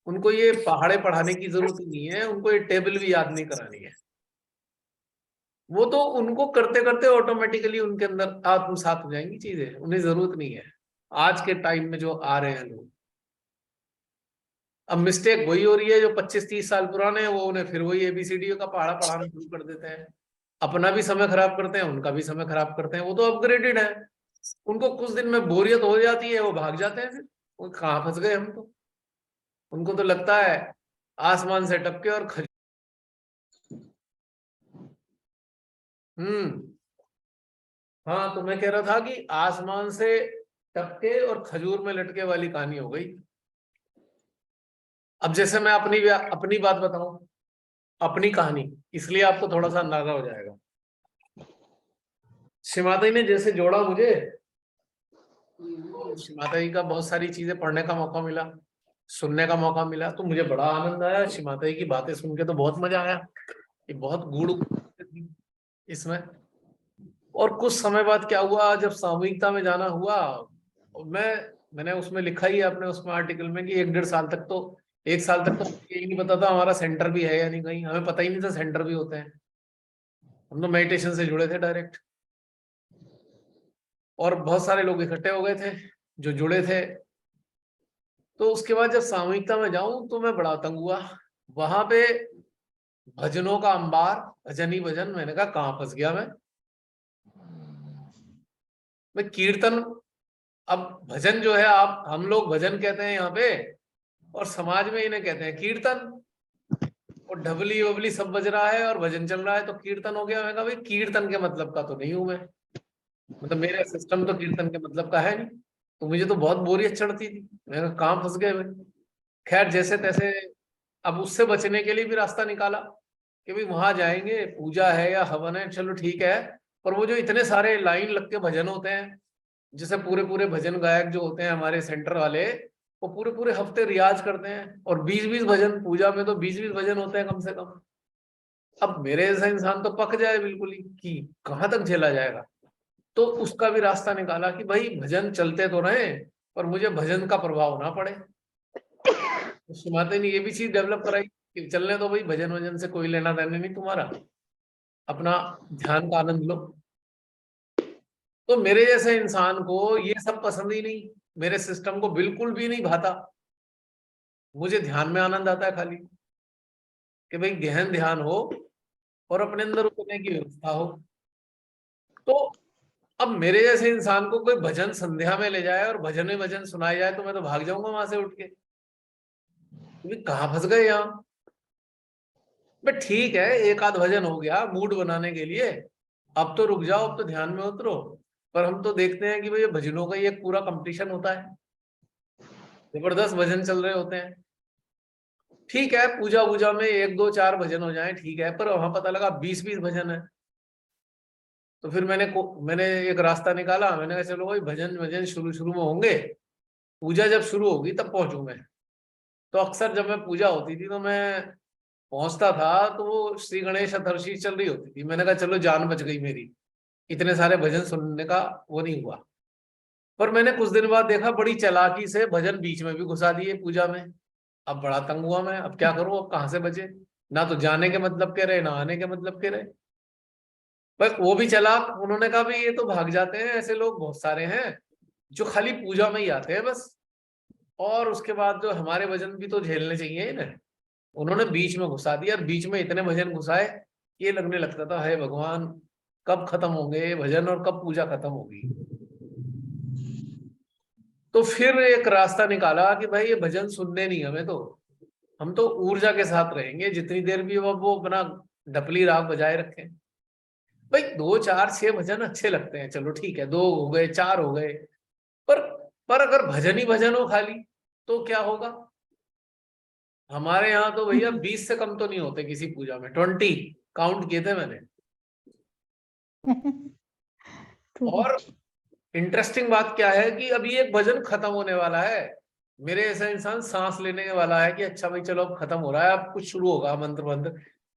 उनको ये पहाड़े पढ़ाने की जरूरत नहीं है, उनको ये टेबल भी याद नहीं करानी है। वो तो उनको करते करते ऑटोमेटिकली उनके अंदर आत्मसात हो जाएंगी चीजें, उन्हें जरूरत नहीं है। आज के टाइम में जो आ रहे हैं लोग, अब मिस्टेक वही हो रही है जो 25-30 साल पुराने हैं, वो उन्हें फिर वही एबीसीडी का पहाड़ा पढ़ाना शुरू कर देते हैं। अपना भी समय खराब करते हैं, उनका भी समय खराब करते हैं। वो तो अपग्रेडेड है, उनको कुछ दिन में बोरियत हो जाती है, वो भाग जाते हैं। फिर वो कहाँ फंस गए हम तो। उनको तो लगता है आसमान से टपके और हाँ, तो मैं कह रहा था कि आसमान से टपके और खजूर में लटके वाली कहानी हो गई। अब जैसे मैं अपनी बात बताऊं, अपनी कहानी, इसलिए आपको थोड़ा सा अंदाजा हो जाएगा। शिमाता जी ने जैसे जोड़ा मुझे, तो शिमाता जी का बहुत सारी चीजें पढ़ने का मौका मिला, सुनने का मौका मिला, तो मुझे बड़ा आनंद आया। शिमाता जी की बातें सुन के तो बहुत मजा आया, ये बहुत गूढ़ थी इसमें। और कुछ समय बाद क्या हुआ, जब सामूहिकता में जाना हुआ, मैंने उसमें लिखा ही है अपने उसमें आर्टिकल में कि 1-1.5 साल तक तो, 1 साल तक तो यही नहीं पता था हमारा सेंटर भी है या नहीं, कहीं हमें पता ही नहीं था सेंटर भी होते हैं। हम तो मेडिटेशन से जुड़े थे डायरेक्ट, और बहुत सारे लोग इकट्ठे हो गए थे जो जुड़े थे। तो उसके बाद जब सामूहिकता में जाऊं तो मैं बड़ा तंग हुआ। वहां पे भजनों का अंबार, भजन ही भजन। मैंने कहा कहाँ फंस गया मैं कीर्तन। अब भजन जो है, आप हम लोग भजन कहते हैं यहाँ पे, और समाज में इन्हें कहते हैं कीर्तन। और ढबली वबली सब बज रहा है और भजन चल रहा है तो कीर्तन हो गया। मैं कहा भाई कीर्तन के मतलब का तो नहीं हूं मैं, मतलब मेरा सिस्टम तो कीर्तन के मतलब का है नहीं। तो मुझे तो बहुत बोरियत चढ़ती थी, मैं कहा कहाँ फंस गए भाई। खैर जैसे तैसे अब उससे बचने के लिए भी रास्ता निकाला कि भाई वहां जाएंगे, पूजा है या हवन है, चलो ठीक है। पर वो जो इतने सारे लाइन लग के भजन होते हैं, जैसे पूरे पूरे भजन गायक जो होते हैं हमारे सेंटर वाले, वो पूरे पूरे हफ्ते रियाज करते हैं, और 20-20 भजन, पूजा में तो 20-20 भजन होते हैं कम से कम। अब मेरे जैसा इंसान तो पक जाए बिल्कुल ही कि कहाँ तक झेला जाएगा। तो उसका भी रास्ता निकाला कि भाई भजन चलते तो रहे, पर मुझे भजन का प्रभाव ना पड़े। तो सुनाते ने ये भी चीज डेवलप कराई कि चलने दो भाई, भजन वजन से कोई लेना देना नहीं तुम्हारा, अपना ध्यान का आनंद लो। तो मेरे जैसे इंसान को ये सब पसंद ही नहीं, मेरे सिस्टम को बिल्कुल भी नहीं भाता। मुझे ध्यान में आनंद आता है खाली, कि भाई गहन ध्यान हो और अपने अंदर उतरने की व्यवस्था हो। तो अब मेरे जैसे इंसान को कोई भजन संध्या में ले जाए और भजन में भजन सुनाए जाए तो मैं तो भाग जाऊंगा वहां से उठ के, क्योंकि कहाँ फंस गए यहाँ। बट ठीक है, एक आध भजन हो गया मूड बनाने के लिए, अब तो रुक जाओ, अब तो ध्यान में उतरो। पर हम तो देखते हैं कि भाई ये भजनों का ही एक पूरा कंपटीशन होता है, जबरदस्त भजन चल रहे होते हैं। ठीक है, पूजा वूजा में 1-2-4 भजन हो जाए ठीक है, पर वहां पता लगा 20-20 भजन है। तो फिर मैंने एक रास्ता निकाला। मैंने कहा चलो भाई भजन भजन शुरू शुरू में होंगे, पूजा जब शुरू होगी तब पहुंचू मैं। तो अक्सर जब मैं पूजा होती थी तो मैं पहुंचता था तो वो श्री गणेश हथर्षी चल रही होती थी। मैंने कहा चलो जान बच गई मेरी, इतने सारे भजन सुनने का वो नहीं हुआ। पर मैंने कुछ दिन बाद देखा बड़ी चालाकी से भजन बीच में भी घुसा दिए पूजा में। अब बड़ा तंग हुआ मैं, अब क्या करूं, अब कहाँ से बचे। ना तो जाने के मतलब के रहे, ना आने के मतलब के रहे। बस वो भी चला, उन्होंने कहा भाई ये तो भाग जाते हैं, ऐसे लोग बहुत सारे हैं जो खाली पूजा में ही आते हैं बस। और उसके बाद जो हमारे भजन भी तो झेलने चाहिए ना, उन्होंने बीच में घुसा दिया, और बीच में इतने भजन घुसाए, ये लगने लगता था हे भगवान कब खत्म होंगे ये भजन और कब पूजा खत्म होगी। तो फिर एक रास्ता निकाला कि भाई ये भजन सुनने नहीं हमें, तो हम तो ऊर्जा के साथ रहेंगे जितनी देर भी वो अपना ढपली राग बजाए रखें। भाई 2 4 6 भजन अच्छे लगते हैं, चलो ठीक है, 2 हो गए 4 हो गए, पर पर अगर भजन ही भजन हो खाली तो क्या होगा। हमारे यहाँ तो भैया 20 से कम तो नहीं होते किसी पूजा में, 20 काउंट किए थे मैंने। और इंटरेस्टिंग बात क्या है कि अभी एक भजन खत्म होने वाला है, मेरे ऐसा इंसान सांस लेने वाला है कि अच्छा भाई चलो अब खत्म हो रहा है, अब कुछ शुरू होगा मंत्र मंत्र,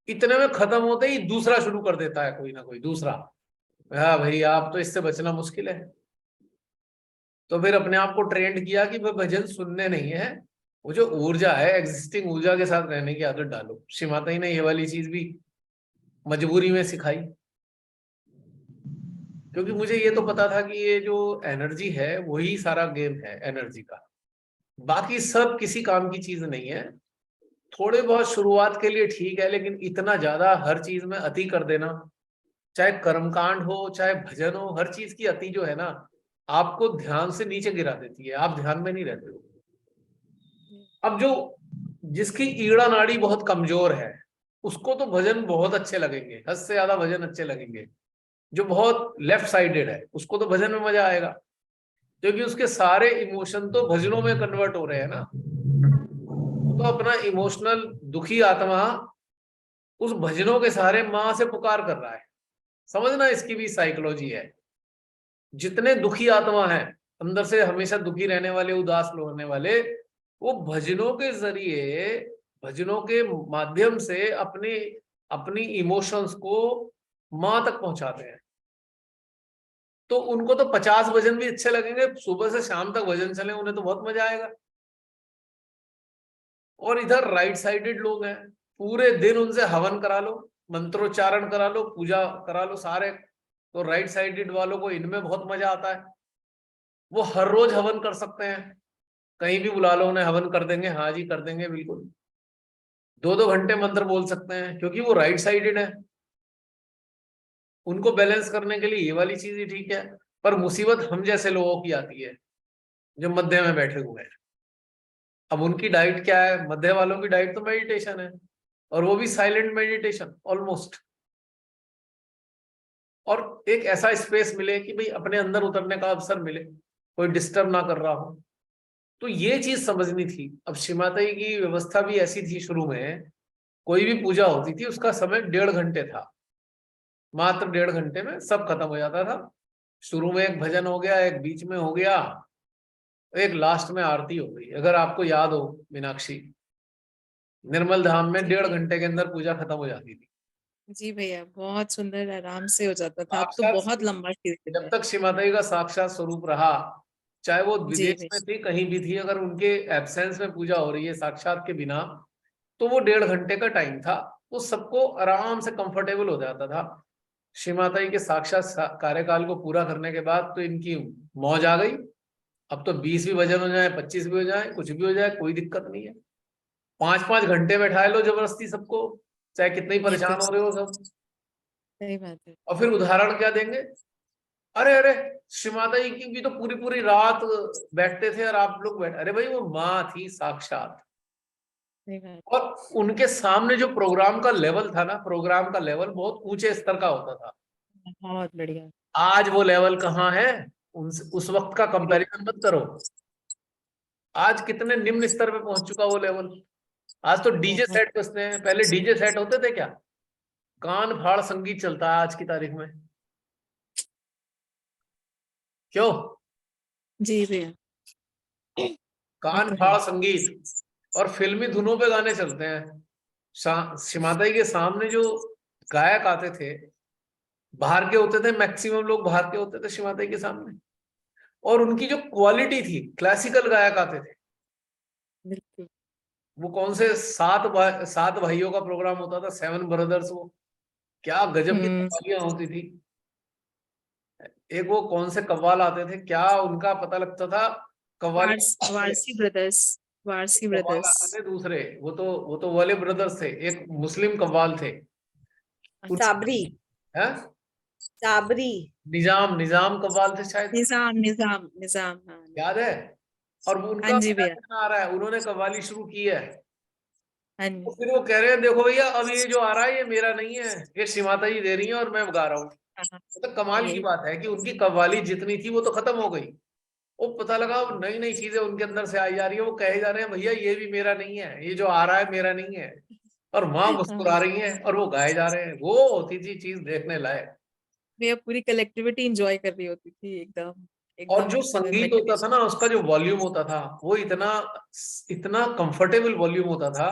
इतने में खत्म होते ही दूसरा शुरू कर देता है कोई ना कोई दूसरा। हाँ भाई आप तो इससे बचना मुश्किल है। तो फिर अपने आप को ट्रेंड किया कि भाई भजन सुनने नहीं है, वो जो ऊर्जा है एग्जिस्टिंग ऊर्जा के साथ रहने की आदत डालो। श्री माता जी ने ये वाली चीज भी मजबूरी में सिखाई, क्योंकि मुझे ये तो पता था कि ये जो एनर्जी है वही सारा गेम है एनर्जी का, बाकी सब किसी काम की चीज नहीं है। थोड़े बहुत शुरुआत के लिए ठीक है, लेकिन इतना ज्यादा हर चीज में अति कर देना, चाहे कर्मकांड हो चाहे भजन हो, हर चीज की अति जो है ना आपको ध्यान से नीचे गिरा देती है, आप ध्यान में नहीं रहते हो। अब जो जिसकी ईड़ा नाड़ी बहुत कमजोर है उसको तो भजन बहुत अच्छे लगेंगे, हद से ज्यादा भजन अच्छे लगेंगे। जो बहुत लेफ्ट साइडेड है उसको तो भजन में मजा आएगा, क्योंकि उसके सारे इमोशन तो भजनों में कन्वर्ट हो रहे हैं ना। तो अपना इमोशनल दुखी आत्मा उस भजनों के सहारे मां से पुकार कर रहा है। समझना इसकी भी साइकोलॉजी है। जितने दुखी आत्मा है अंदर से हमेशा दुखी रहने वाले, उदास होने वाले, वो भजनों के जरिए, भजनों के माध्यम से अपनी अपनी इमोशंस को मां तक पहुंचाते हैं। तो उनको तो 50 भजन भी अच्छे लगेंगे, सुबह से शाम तक भजन चले उन्हें तो बहुत मजा आएगा। और इधर राइट साइडेड लोग हैं, पूरे दिन उनसे हवन करा लो, मंत्रोच्चारण करा लो, पूजा करा लो सारे, तो राइट साइडेड वालों को इनमें बहुत मजा आता है। वो हर रोज हवन कर सकते हैं, कहीं भी बुला लो उन्हें हवन कर देंगे, हाँ जी कर देंगे बिल्कुल। 2 2 घंटे मंत्र बोल सकते हैं क्योंकि वो राइट साइडेड है। उनको बैलेंस करने के लिए ये वाली चीज ही ठीक है। पर मुसीबत हम जैसे लोगों की आती है जो मध्य में बैठे हुए हैं। अब उनकी डाइट क्या है, मध्य वालों की डाइट तो मेडिटेशन है, और वो भी साइलेंट मेडिटेशन ऑलमोस्ट। और एक ऐसा स्पेस मिले कि भाई अपने अंदर उतरने का अवसर मिले, कोई डिस्टर्ब ना कर रहा हो। तो ये चीज समझनी थी। अब श्री माता जी की व्यवस्था भी ऐसी थी, शुरू में कोई भी पूजा होती थी उसका समय 1.5 घंटे था, मात्र 1.5 घंटे में सब खत्म हो जाता था। शुरू में एक भजन हो गया, एक बीच में हो गया, एक लास्ट में आरती हो गई। अगर आपको याद हो मीनाक्षी, निर्मल धाम में जी 1.5 घंटे के अंदर पूजा खत्म हो जाती थी। जी भैया, बहुत सुंदर आराम से हो जाता था, अब तो साक्षात बहुत लंबा सीरियल जब है। तक श्री माता जी का साक्षात स्वरूप रहा, चाहे वो जी विदेश में भैया। थी कहीं भी थी, अगर उनके एब्सेंस में पूजा हो रही है साक्षात के बिना, तो वो 1.5 घंटे का टाइम था, वो सबको आराम से कंफर्टेबल हो जाता था। श्री माता जी के साक्षात कार्यकाल को पूरा करने के बाद तो इनकी मौज आ गई। अब तो 20 भी भजन हो जाए, 25 भी हो जाए, कुछ भी हो जाए, कोई दिक्कत नहीं है। 5 5 घंटे बैठा लो जबरदस्ती सबको, चाहे कितने ही ये तो परेशान हो रहे हो सब। सही बात है। और फिर उदाहरण क्या देंगे, अरे अरे श्री माता जी की भी तो पूरी पूरी रात बैठते थे और आप लोग बैठे, अरे भाई वो माँ थी साक्षात। सही बात। और उनके सामने जो प्रोग्राम का लेवल था ना, प्रोग्राम का लेवल बहुत ऊंचे स्तर का होता था। बहुत बढ़िया। आज वो लेवल कहाँ है, उस वक्त का कंपैरिजन मत करो। आज कितने निम्न स्तर पे पहुंच चुका वो लेवल। आज तो डीजे बहुत। सेट बजते हैं, पहले डीजे सेट होते थे क्या? कान फाड़ संगीत चलता है आज की तारीख में। क्यों? जी भैया। ये कान तो है। फाड़ संगीत और फिल्मी धुनों पे गाने चलते हैं। श्री माता जी के सामने जो गायक आते थे, बाहर के होते थे, मैक्सिमम लोग बाहर के होते थे श्री माता जी के सामने। और उनकी जो क्वालिटी थी, क्लासिकल गायक आते थे। बिल्कुल। वो कौन से 7 भाइयों का प्रोग्राम होता था, 7 ब्रदर्स, वो क्या गजब की हम्म। कव्वालियां होती थी। एक वो कौन से कव्वाल आते थे, क्या उनका पता लगता था, कव्वाली वारसी ब्रदर्स, वारसी कव्वाल ब्रदर्स। आते थे दूसरे, वो तो वाले ब्रदर्स थे, एक मुस्लिम कव्वाल थे। अच्छा। साबरी, हैं? साबरी। निजाम निजाम कव्वाल थे शायद, निजाम निजाम निजाम, हाँ। याद है? और वो हाँ उनका जी क्या भैया। कहना आ रहा है, उन्होंने कव्वाली शुरू की है। हाँ तो जी। फिर वो कह रहे हैं देखो भैया, अब ये जो आ रहा है ये मेरा नहीं है, ये श्रीमाता जी दे रही है और मैं गा रहा हूँ। हाँ, मतलब कमाल की यही। बात है कि उनकी कव्वाली जितनी थी वो तो खत्म हो गई। वो पता लगा अब नई नई चीजें उनके अंदर से आई जा रही है, वो कहे जा रहे हैं भैया ये भी मेरा नहीं है, ये जो आ रहा है मेरा नहीं है। और माँ मुस्कुरा हाँ रही हैं और वो गाए जा रहे हैं, वो होती थी चीज देखने लायक। भैया, पूरी कलेक्टिविटी एंजॉय कर रही होती थी एकदम, और एकदम जो संगीत होता था मेडिटेशन। ना, उसका जो वॉल्यूम होता था वो इतना इतना कंफर्टेबल वॉल्यूम होता था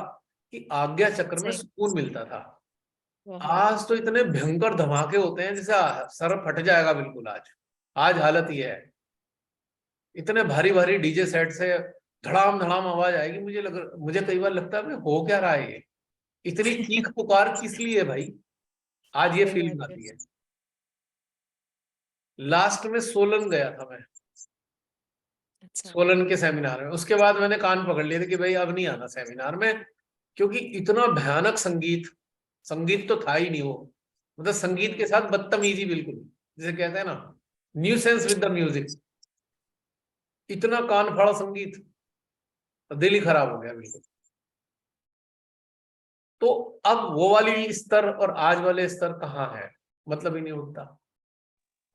कि आज्ञा चक्र में सही। सुकून मिलता था। बहुत। आज तो इतने भयंकर धमाके होते हैं जैसे सर फट जाएगा बिल्कुल। आज आज हालत ये है, इतने भारी भारी डीजे सेट से धड़ाम धड़ाम आवाज आएगी। मुझे कई बार लगता है भाई हो क्या रहा है ये, इतनी चीख पुकार किस लिए भाई। आज ये सही बात फीलिंग है। आती है। लास्ट में सोलन गया था मैं, अच्छा। सोलन के सेमिनार में। उसके बाद मैंने कान पकड़ लिए थे कि भाई अब नहीं आना सेमिनार में, क्योंकि इतना भयानक संगीत, संगीत तो था ही नहीं वो। मतलब संगीत के साथ बदतमीजी बिल्कुल, जिसे कहते हैं ना, न्यूसेंस विद द म्यूजिक। इतना कान फाड़ा संगीत, दिल ही खराब हो गया बिल्कुल। तो अब वो वाली स्तर और आज वाले स्तर कहाँ है, मतलब ही नहीं उठता।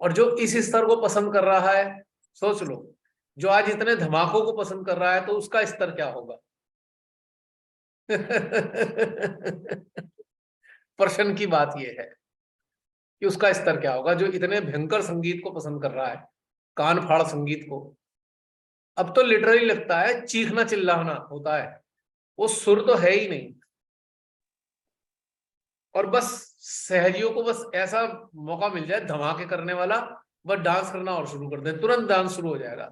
और जो इस स्तर को पसंद कर रहा है, सोच लो, जो आज इतने धमाकों को पसंद कर रहा है तो उसका स्तर क्या होगा। प्रश्न की बात यह है कि उसका स्तर क्या होगा, जो इतने भयंकर संगीत को पसंद कर रहा है, कान फाड़ संगीत को। अब तो लिटरली लगता है चीखना चिल्लाना होता है, वो सुर तो है ही नहीं। और बस सहजियों को बस ऐसा मौका मिल जाए धमाके करने वाला, बस डांस करना और शुरू कर दे, तुरंत डांस शुरू हो जाएगा।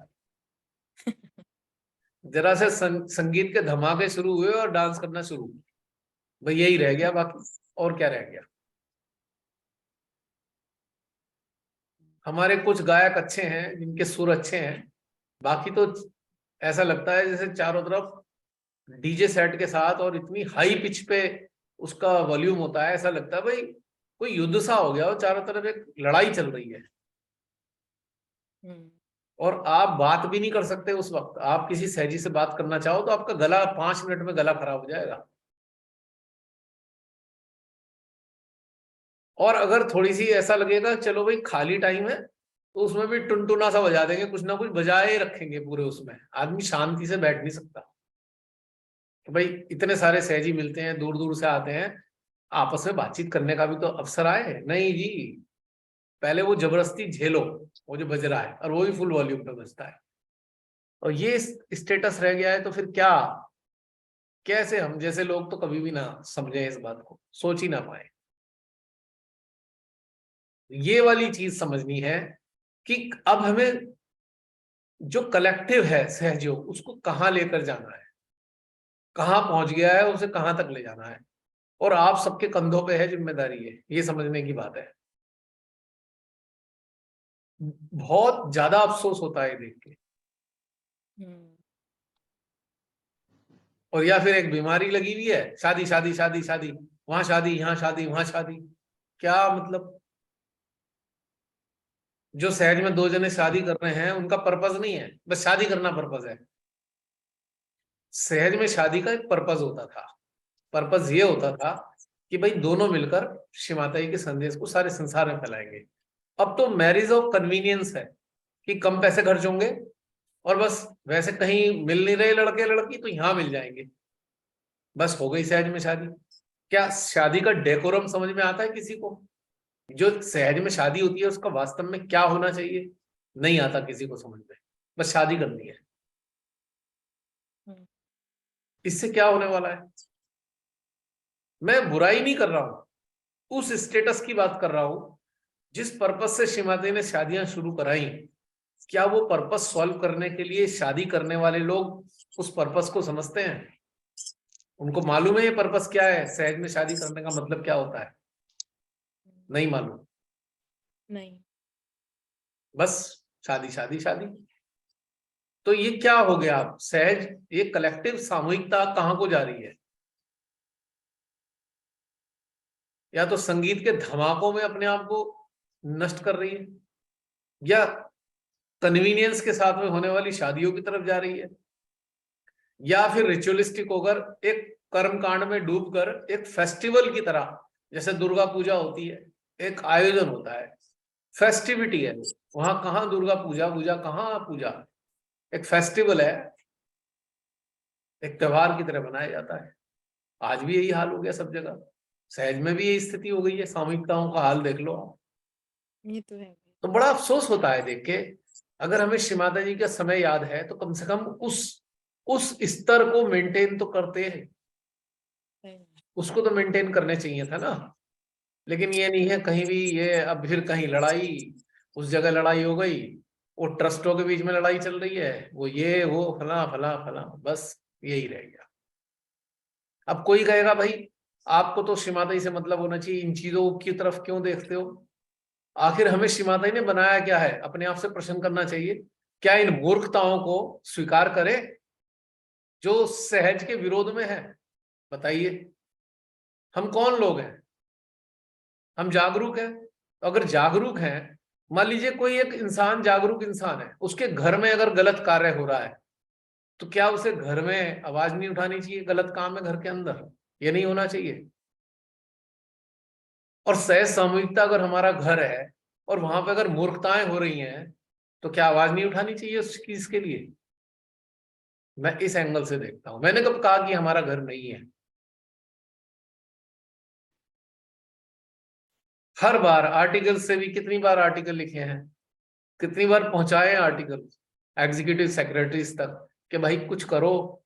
जरा से संगीत के धमाके शुरू हुए और डांस करना शुरू, भाई यही रह गया, बाकी और क्या रह गया। हमारे कुछ गायक अच्छे हैं जिनके सुर अच्छे हैं, बाकी तो ऐसा लगता है जैसे चारों तरफ डीजे सेट के साथ और इतनी हाई पिच पे उसका वॉल्यूम होता है, ऐसा लगता है भाई कोई युद्ध सा हो गया हो, चारों तरफ एक लड़ाई चल रही है। और आप बात भी नहीं कर सकते उस वक्त। आप किसी सहजी से बात करना चाहो तो आपका गला 5 मिनट में गला खराब हो जाएगा। और अगर थोड़ी सी ऐसा लगेगा चलो भाई खाली टाइम है, तो उसमें भी टुनटुना सा बजा देंगे, कुछ ना कुछ बजाए रखेंगे पूरे, उसमें आदमी शांति से बैठ नहीं सकता। तो भाई इतने सारे सहजी मिलते हैं, दूर दूर से आते हैं, आपस में बातचीत करने का भी तो अवसर आए। नहीं जी, पहले वो जबरदस्ती झेलो वो जो बज रहा है, और वो भी फुल वॉल्यूम पे बजता है, और ये स्टेटस रह गया है। तो फिर क्या, कैसे हम जैसे लोग तो कभी भी ना समझे इस बात को, सोच ही ना पाए। ये वाली चीज समझनी है कि अब हमें जो कलेक्टिव है सहयोग, उसको कहाँ लेकर जाना है, कहाँ पहुंच गया है, उसे कहाँ तक ले जाना है, और आप सबके कंधों पे है जिम्मेदारी है, ये समझने की बात है। बहुत ज्यादा अफसोस होता है देख के। और या फिर एक बीमारी लगी हुई है, शादी शादी शादी शादी, वहां शादी यहाँ शादी वहां शादी। क्या मतलब, जो सहज में दो जने शादी कर रहे हैं उनका पर्पस नहीं है बस शादी करना पर्पस है। सहज में शादी का एक पर्पस होता था, पर्पस ये होता था कि भाई दोनों मिलकर श्री माता जी के संदेश को सारे संसार में फैलाएंगे। अब तो मैरिज ऑफ कन्वीनियंस है कि कम पैसे खर्च होंगे, और बस वैसे कहीं मिल नहीं रहे लड़के लड़की तो यहां मिल जाएंगे, बस हो गई सहज में शादी। क्या शादी का डेकोरम समझ में आता है किसी को? जो सहज में शादी होती है उसका वास्तव में क्या होना चाहिए, नहीं आता किसी को समझ में, बस शादी करनी है। इससे क्या होने वाला है? मैं बुराई नहीं कर रहा हूं, उस स्टेटस की बात कर रहा हूं जिस पर्पस से श्रीमती ने शादियां शुरू कराई। क्या वो पर्पस सॉल्व करने के लिए शादी करने वाले लोग उस पर्पस को समझते हैं? उनको मालूम है ये पर्पस क्या है, सहज में शादी करने का मतलब क्या होता है? नहीं मालूम, नहीं। बस शादी शादी शादी। तो ये क्या हो गया सहज, ये कलेक्टिव सामूहिकता कहाँ को जा रही है? या तो संगीत के धमाकों में अपने आप को नष्ट कर रही है, या कन्वीनियंस के साथ में होने वाली शादियों की तरफ जा रही है, या फिर रिचुअलिस्टिक होकर एक कर्म कांड में डूबकर एक फेस्टिवल की तरह, जैसे दुर्गा पूजा होती है, एक आयोजन होता है, फेस्टिविटी है, वहां कहाँ दुर्गा पूजा, पूजा कहाँ पूजा, एक फेस्टिवल है, एक त्योहार की तरह मनाया जाता है। आज भी यही हाल हो गया सब जगह, सहज में भी यही स्थिति हो गई है, सामूहिकताओं का हाल देख लो आप। ये तो है। तो बड़ा अफसोस होता है देख के। अगर हमें श्री माता जी का समय याद है तो कम से कम उस स्तर को मेंटेन तो करते हैं, सही। उसको तो मेंटेन करने चाहिए था ना। लेकिन ये नहीं है, कहीं भी ये अब फिर कहीं लड़ाई, उस जगह लड़ाई हो गई, वो ट्रस्टों के बीच में लड़ाई चल रही है, वो ये वो फला फला फला, बस यही रह गया। अब कोई कहेगा भाई आपको तो श्री माता जी से मतलब होना चाहिए, इन चीजों की तरफ क्यों देखते हो? आखिर हमें श्री माता जी ने बनाया क्या है? अपने आप से प्रश्न करना चाहिए। क्या इन मूर्खताओं को स्वीकार करें जो सहज के विरोध में है? बताइए, हम कौन लोग हैं? हम जागरूक हैं। अगर जागरूक हैं, मान लीजिए कोई एक इंसान जागरूक इंसान है, उसके घर में अगर गलत कार्य हो रहा है, तो क्या उसे घर में आवाज नहीं उठानी चाहिए? गलत काम है घर के अंदर, ये नहीं होना चाहिए। और सहज सामूहिकता अगर हमारा घर है और वहां पे अगर मूर्खताएं हो रही हैं, तो क्या आवाज नहीं उठानी चाहिए उस चीज के लिए? मैं इस एंगल से देखता हूं। मैंने कब कहा कि हमारा घर नहीं है? हर बार आर्टिकल से भी, कितनी बार आर्टिकल लिखे हैं, कितनी बार पहुंचाए आर्टिकल एग्जीक्यूटिव सेक्रेटरीज तक कि भाई कुछ करो।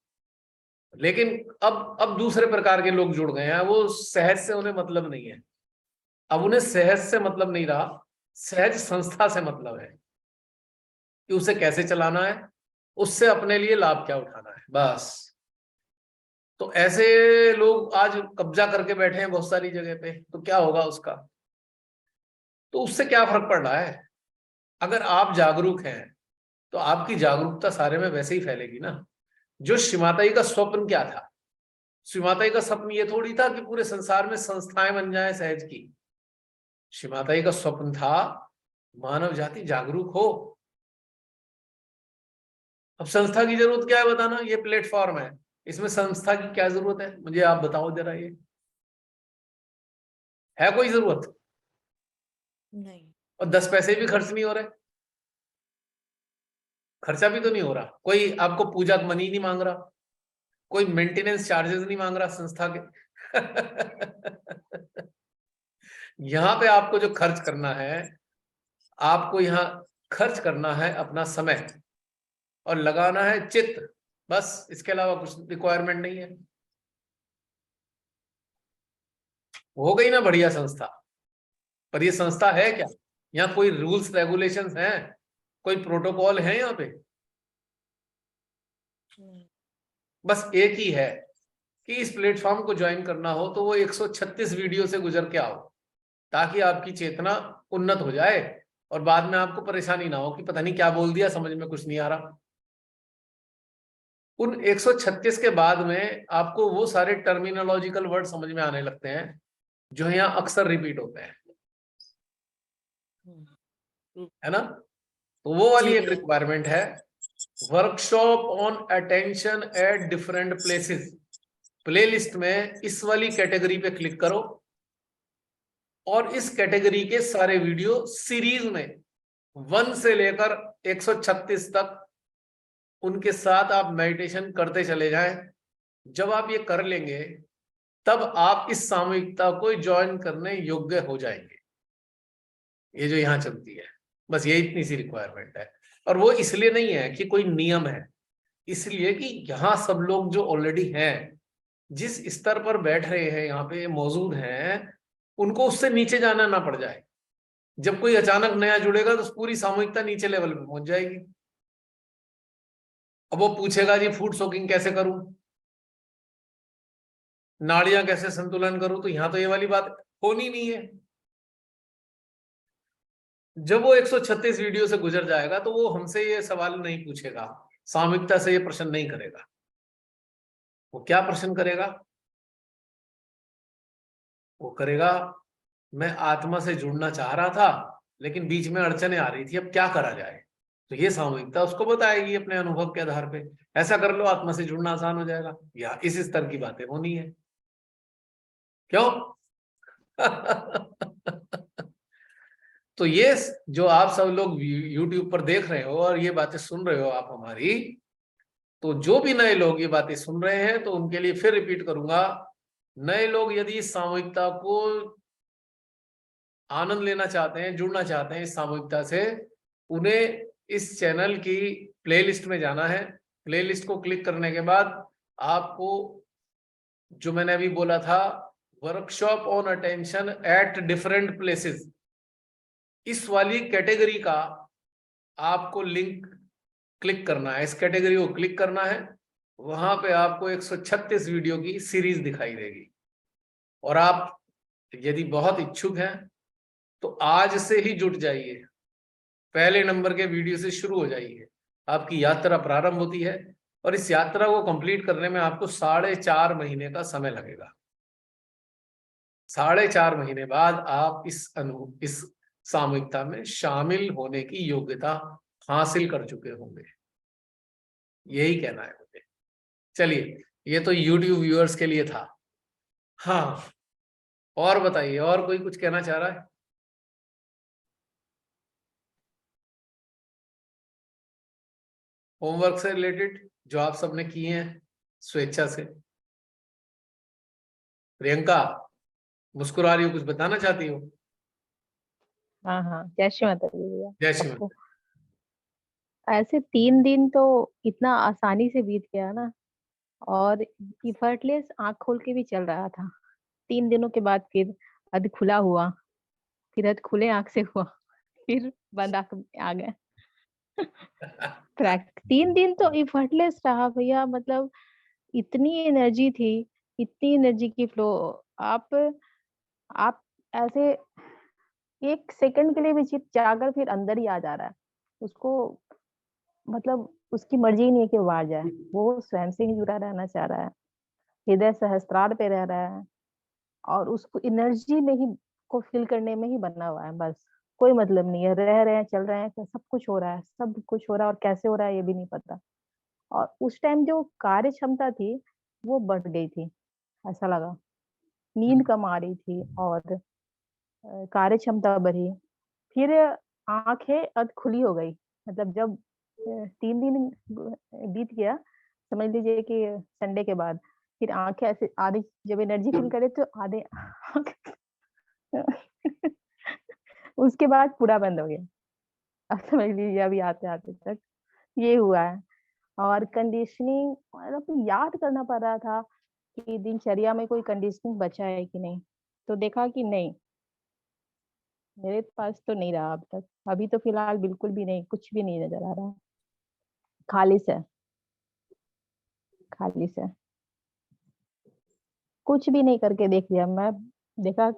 लेकिन अब दूसरे प्रकार के लोग जुड़ गए हैं, वो सहज से उन्हें मतलब नहीं है। अब उन्हें सहज से मतलब नहीं रहा, सहज संस्था से मतलब है कि उसे कैसे चलाना है, उससे अपने लिए लाभ क्या उठाना है, बस। तो ऐसे लोग आज कब्जा करके बैठे हैं बहुत सारी जगह पे, तो क्या होगा उसका? तो उससे क्या फर्क पड़ रहा है? अगर आप जागरूक हैं तो आपकी जागरूकता सारे में वैसे ही फैलेगी ना। जो श्री माता जी का स्वप्न क्या था? श्री माता जी का स्वप्न ये थोड़ी था कि पूरे संसार में संस्थाएं बन जाए सहज की। श्री माता जी का स्वप्न था मानव जाति जागरूक हो। अब संस्था की जरूरत क्या है बताना? ये प्लेटफॉर्म है, इसमें संस्था की क्या जरूरत है? मुझे आप बताओ जरा, ये है कोई जरूरत? नहीं। और 10 पैसे भी खर्च नहीं हो रहे, खर्चा भी तो नहीं हो रहा, कोई आपको पूजा मनी नहीं मांग रहा, कोई मेंटेनेंस चार्जेस नहीं मांग रहा संस्था के। यहां पे आपको जो खर्च करना है, आपको यहाँ खर्च करना है अपना समय और लगाना है चित्त, बस। इसके अलावा कुछ रिक्वायरमेंट नहीं है। हो गई ना बढ़िया संस्था। पर ये संस्था है क्या? यहाँ कोई रूल्स रेगुलेशंस हैं, कोई प्रोटोकॉल है यहाँ पे? बस एक ही है कि इस प्लेटफॉर्म को ज्वाइन करना हो तो वो 136 वीडियो से गुजर के आओ, ताकि आपकी चेतना उन्नत हो जाए और बाद में आपको परेशानी ना हो कि पता नहीं क्या बोल दिया, समझ में कुछ नहीं आ रहा। उन 136 के बाद में आपको वो सारे टर्मिनोलॉजिकल वर्ड समझ में आने लगते हैं जो यहाँ अक्सर रिपीट होते हैं, है ना? तो वो वाली जी एक भैया। रिक्वायरमेंट है, workshop on attention at different places. Playlist में इस वाली कैटेगरी पे क्लिक करो और इस कैटेगरी के सारे वीडियो सीरीज में 1 से लेकर 136 तक उनके साथ आप मेडिटेशन करते चले जाएं। जब आप ये कर लेंगे तब आप इस सामूहिकता को ज्वाइन करने योग्य हो जाएंगे। ये जो यहाँ चलती है, बस ये इतनी सी रिक्वायरमेंट है। और वो इसलिए नहीं है कि कोई नियम है, इसलिए कि यहाँ सब लोग जो ऑलरेडी हैं, जिस स्तर पर बैठ रहे हैं, यहाँ पे मौजूद हैं, उनको उससे नीचे जाना ना पड़ जाए। जब कोई अचानक नया जुड़ेगा तो पूरी सामूहिकता नीचे लेवल पे पहुंच जाएगी। अब वो पूछेगा जी फूड सोकिंग कैसे करूं, नाड़ियां कैसे संतुलन करूं, तो यहां तो ये वाली बात होनी नहीं है। जब वो 136 वीडियो से गुजर जाएगा तो वो हमसे ये सवाल नहीं पूछेगा सामूहिकता से ये प्रश्न नहीं करेगा। वो क्या प्रश्न करेगा? वो करेगा, मैं आत्मा से जुड़ना चाह रहा था लेकिन बीच में अड़चने आ रही थी, अब क्या करा जाए। तो ये सामूहिकता उसको बताएगी अपने अनुभव के आधार पे, ऐसा कर लो आत्मा से जुड़ना आसान हो जाएगा, या इस स्तर की बातें होनी है। क्यों? तो ये जो आप सब लोग YouTube पर देख रहे हो और ये बातें सुन रहे हो आप हमारी, तो जो भी नए लोग ये बातें सुन रहे हैं तो उनके लिए फिर रिपीट करूंगा, नए लोग यदि इस सामूहिकता को आनंद लेना चाहते हैं, जुड़ना चाहते हैं इस सामूहिकता से, उन्हें इस चैनल की प्लेलिस्ट में जाना है। प्लेलिस्ट को क्लिक करने के बाद आपको जो मैंने अभी बोला था, workshop on attention at different places, इस वाली कैटेगरी का आपको लिंक क्लिक करना है। इस कैटेगरी को क्लिक करना है, वहां पे आपको 136 वीडियो की सीरीज दिखाई देगी। और आप यदि बहुत इच्छुक हैं तो आज से ही जुट जाइए, पहले नंबर के वीडियो से शुरू हो जाइए। आपकी यात्रा प्रारंभ होती है और इस यात्रा को कंप्लीट करने में आपको 4.5 महीने का समय लगेगा। 4.5 महीने बाद आप इस सामूहिकता में शामिल होने की योग्यता हासिल कर चुके होंगे, यही कहना है मुझे। चलिए, ये तो YouTube व्यूअर्स के लिए था। हाँ, और बताइए, और कोई कुछ कहना चाह रहा है? होमवर्क से रिलेटेड जो आप सबने किए हैं स्वेच्छा से। प्रियंका मुस्कुरा रही हो, कुछ बताना चाहती हो? हाँ हाँ, जय श्री माता दी भैया जय श्री सबको। माता। ऐसे 3 दिन तो इतना आसानी से बीत गया ना, और इफर्टलेस आंख खोल के भी चल रहा था। 3 दिनों के बाद फिर अध खुला हुआ, फिर अध खुले आंख से हुआ, फिर बंद आंख आ गए। 3 दिन तो इफर्टलेस रहा भैया, मतलब इतनी एनर्जी थी, इतनी एनर्जी की फ्लो। आप ऐसे 1 सेकंड के लिए भी चित जाकर फिर अंदर ही आ जा रहा है उसको, मतलब उसकी मर्जी ही नहीं है कि वो बाहर जाए, वो स्वयं से ही जुड़ा रहना चाह रहा है, हृदय सहस्त्रार पे रह रहा है, और उसको एनर्जी में ही को फिल करने में ही बना हुआ है बस। कोई मतलब नहीं है, रह रहे हैं, चल रहे हैं, तो सब कुछ हो रहा है, सब कुछ हो रहा है, और कैसे हो रहा है ये भी नहीं पता। और उस टाइम जो कार्य क्षमता थी वो बढ़ गई थी, ऐसा लगा। नींद कम आ रही थी और कार्य क्षमता बढ़ी। फिर आंखें अध खुली हो गई, मतलब जब 3 दिन बीत गया, समझ लीजिए कि संडे के बाद, फिर आंखें ऐसे आधी जब एनर्जी फील करे तो आधे उसके बाद पूरा बंद हो गया। अब समझ लीजिए अभी आते आते तक ये हुआ है। और कंडीशनिंग मतलब याद करना पड़ रहा था कि दिनचर्या में कोई कंडीशनिंग बचा है कि नहीं, तो देखा कि नहीं, मेरे पास तो नहीं रहा अब तक। अभी तो फिलहाल बिल्कुल भी नहीं, कुछ भी नहीं नजर आ रहा है, खाली से, खाली से। कुछ भी नहीं करके देख लिया मैं, देखा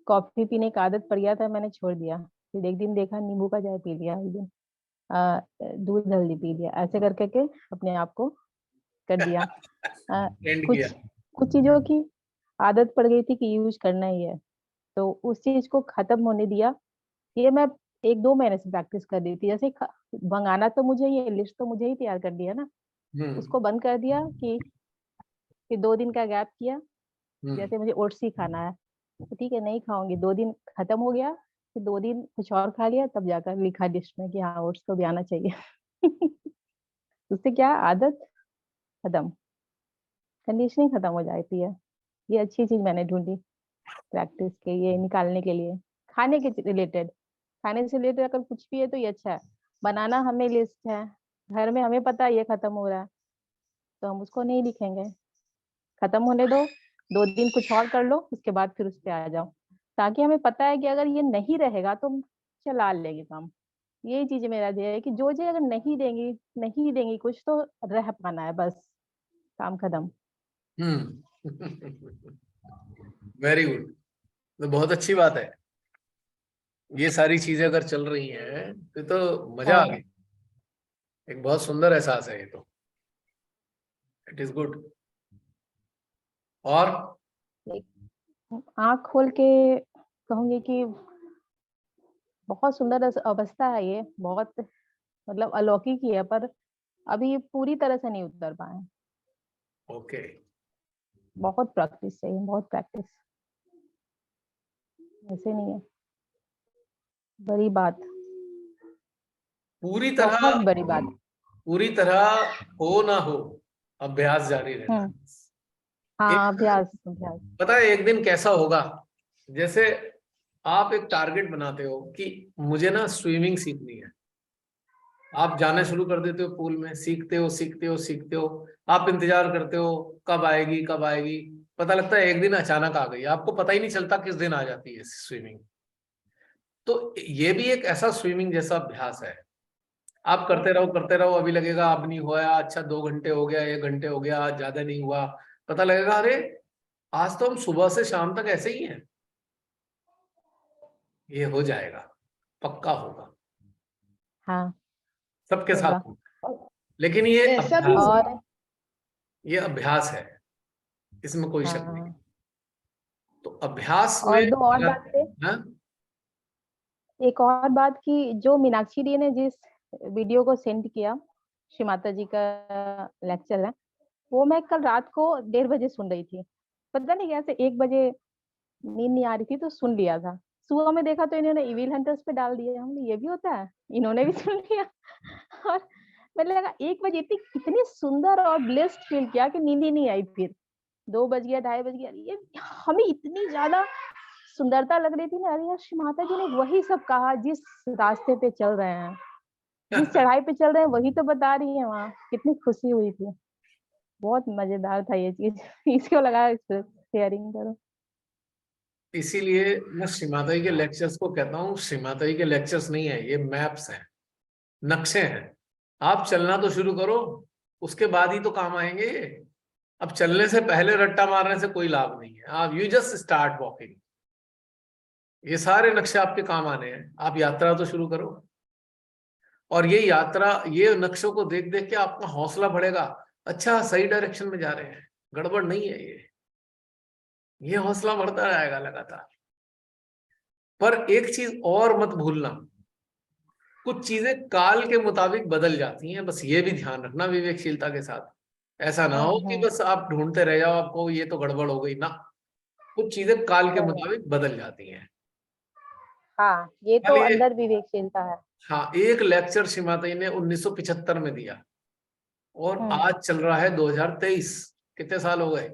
कॉफी पीने की आदत पड़ गया था, मैंने छोड़ दिया। फिर एक दिन देखा नींबू का चाय पी लिया, एक दिन दूध हल्दी पी लिया, ऐसे करके के अपने आप को कर दिया। एंड किया। कुछ कुछ चीजों की आदत पड़ गई थी कि यूज करना ही है, तो उस चीज को खत्म होने दिया। ये मैं 1-2 महीने से प्रैक्टिस कर रही थी। जैसे मंगाना तो मुझे, ये लिस्ट तो मुझे ही तैयार कर दिया ना, हम्म। उसको बंद कर दिया कि फिर 2 दिन का गैप किया। हम्म। जैसे मुझे ओट्स ही खाना है, तो ठीक है नहीं खाऊंगी, 2 दिन खत्म हो गया, फिर 2 दिन कुछ और खा लिया, तब जाकर लिखा लिस्ट में कि हाँ ओट्स तो भी आना चाहिए। उससे क्या आदत खत्म, कंडीशनिंग खत्म हो जाती है। ये अच्छी चीज मैंने ढूंढी प्रैक्टिस के ये निकालने के लिए। खाने के रिलेटेड, खाने से रिलेटेड अगर कुछ भी है तो ये अच्छा है। बनाना हमें लिस्ट है, घर में हमें पता है ये खत्म हो रहा है, तो हम उसको नहीं लिखेंगे, खत्म होने दो, 2 दिन कुछ और कर लो, उसके बाद फिर उस पे आ जाओ, ताकि हमें पता है कि अगर ये नहीं रहेगा तो हम चला लेंगे काम। यही चीज मेरा ध्येय है कि जो चीज अगर नहीं देंगी कुछ, तो रह पाना है बस, काम खत्म। वेरी गुड, तो बहुत अच्छी बात है। ये सारी चीजें अगर चल रही हैं तो मजा आ हाँ गया। एक बहुत सुंदर एहसास है ये तो, इट इज गुड। और आँख खोल के कहूँगी कि बहुत सुंदर अवस्था है ये, बहुत मतलब अलौकिक ही है, पर अभी ये पूरी तरह से नहीं उतर पाए। ओके, बहुत प्रैक्टिस चाहिए, बहुत प्रैक्टिस। ऐसे नहीं है, बड़ी बात, पूरी बहुत तरह, बड़ी बात। पूरी तरह हो ना हो, अभ्यास जारी रहना। हुँ, हाँ, एक, अभ्यास, अभ्यास। पता है एक दिन कैसा होगा, जैसे आप एक टारगेट बनाते हो कि मुझे ना स्विमिंग सीखनी है, आप जाना शुरू कर देते हो पूल में, सीखते हो सीखते हो सीखते हो, आप इंतजार करते हो कब आएगी कब आएगी, पता लगता है एक दिन अचानक आ गई, आपको पता ही नहीं चलता किस दिन आ जाती है स्विमिंग। तो ये भी एक ऐसा स्विमिंग जैसा अभ्यास है, आप करते रहो, अभी लगेगा अब नहीं हुआ, अच्छा 2 घंटे हो गया, 1 घंटे हो गया, आज ज्यादा नहीं हुआ, पता लगेगा अरे आज तो हम सुबह से शाम तक ऐसे ही हैं। ये हो जाएगा, पक्का होगा, हाँ, सबके साथ होगा। होगा। लेकिन ये ऐसा भी अभ्यास, और ये अभ्यास है, इसमें कोई शक नहीं। हाँ, तो अभ्यास में और 2 और अगर, बातें। हाँ, एक और बात कि जो मीनाक्षी दी ने जिस वीडियो को सेंड किया, श्री माता जी का लेक्चर है, वो मैं कल रात को 1:30 बजे सुन रही थी। पता नहीं कैसे 1 बजे नींद नहीं आ रही थी तो सुन लिया था। सुबह में देखा तो इन्होंने इविल हंटर्स पे डाल दिया। हमने ये भी होता है? इन्होंने भी सुन लिया। और मुझे लगा 1 बजे इतनी कितनी सुंदर और ब्लेस्ड फील किया कि नींद ही नहीं आई फिर। 2 बज गया, 2:30 बज गया। ये हमें इतनी ज़्यादा सुंदरता लग रही थी ना, अरे यार श्री माता जी ने वही सब कहा जिस रास्ते पे चल रहे हैं, जिस चढ़ाई पे चल रहे हैं वही तो बता रही है वहाँ। कितनी खुशी हुई थी। बहुत मजेदार था ये चीज़। इसको लगा शेयरिंग करो। इसीलिए मैं श्री माता जी के लेक्चर्स को कहता हूँ, श्री माता जी के लेक्चर्स नहीं है, ये मैप्स हैं, नक्शे हैं। आप चलना तो शुरू करो, उसके बाद ही तो काम आएंगे ये। अब चलने से पहले रट्टा मारने से कोई लाभ नहीं है, आप यू जस्ट स्टार्ट वॉकिंग, ये सारे नक्शे आपके काम आने हैं, आप यात्रा तो शुरू करो। और ये यात्रा, ये नक्शों को देख देख के आपका हौसला बढ़ेगा, अच्छा सही डायरेक्शन में जा रहे हैं, गड़बड़ नहीं है ये हौसला बढ़ता रहेगा लगातार। पर एक चीज और मत भूलना, कुछ चीजें काल के मुताबिक बदल जाती हैं, बस ये भी ध्यान रखना विवेकशीलता के साथ। ऐसा ना हो कि बस आप ढूंढते रह जाओ, आपको ये तो गड़बड़ हो गई ना, कुछ चीजें काल के मुताबिक बदल जाती हैं। हाँ, ये कल तो ये, अंदर विवेकशीलता है। हाँ, एक लेक्चर श्री माता जी ने 1975 में दिया और आज चल रहा है 2023, कितने साल हो गए?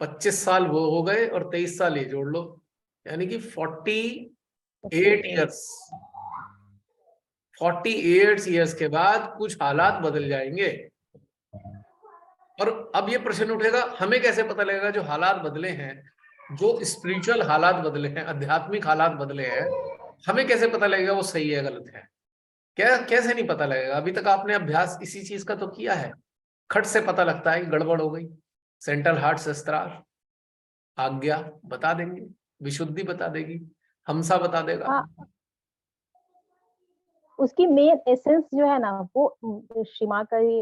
25 साल वो हो गए और 23 साल ये जोड़ लो, यानी कि 48 ईयर्स। 48 ईयर्स के बाद कुछ हालात बदल जाएंगे। और अब ये प्रश्न उठेगा, हमें कैसे पता लगेगा जो हालात बदले हैं, जो स्पिरिचुअल हालात बदले हैं, आध्यात्मिक हालात बदले हैं, हमें कैसे पता लगेगा वो सही है गलत है? क्या कैसे नहीं पता लगेगा? अभी तक आपने अभ्यास इसी चीज का तो किया है, खट से पता लगता है कि गड़बड़ हो गई। सेंट्रल हार्ट शस्त्रार आज्ञा बता देंगे, विशुद्धि बता देगी, हमसा बता देगा। हाँ, उसकी मेन एसेंस जो है ना, वो श्री माता जी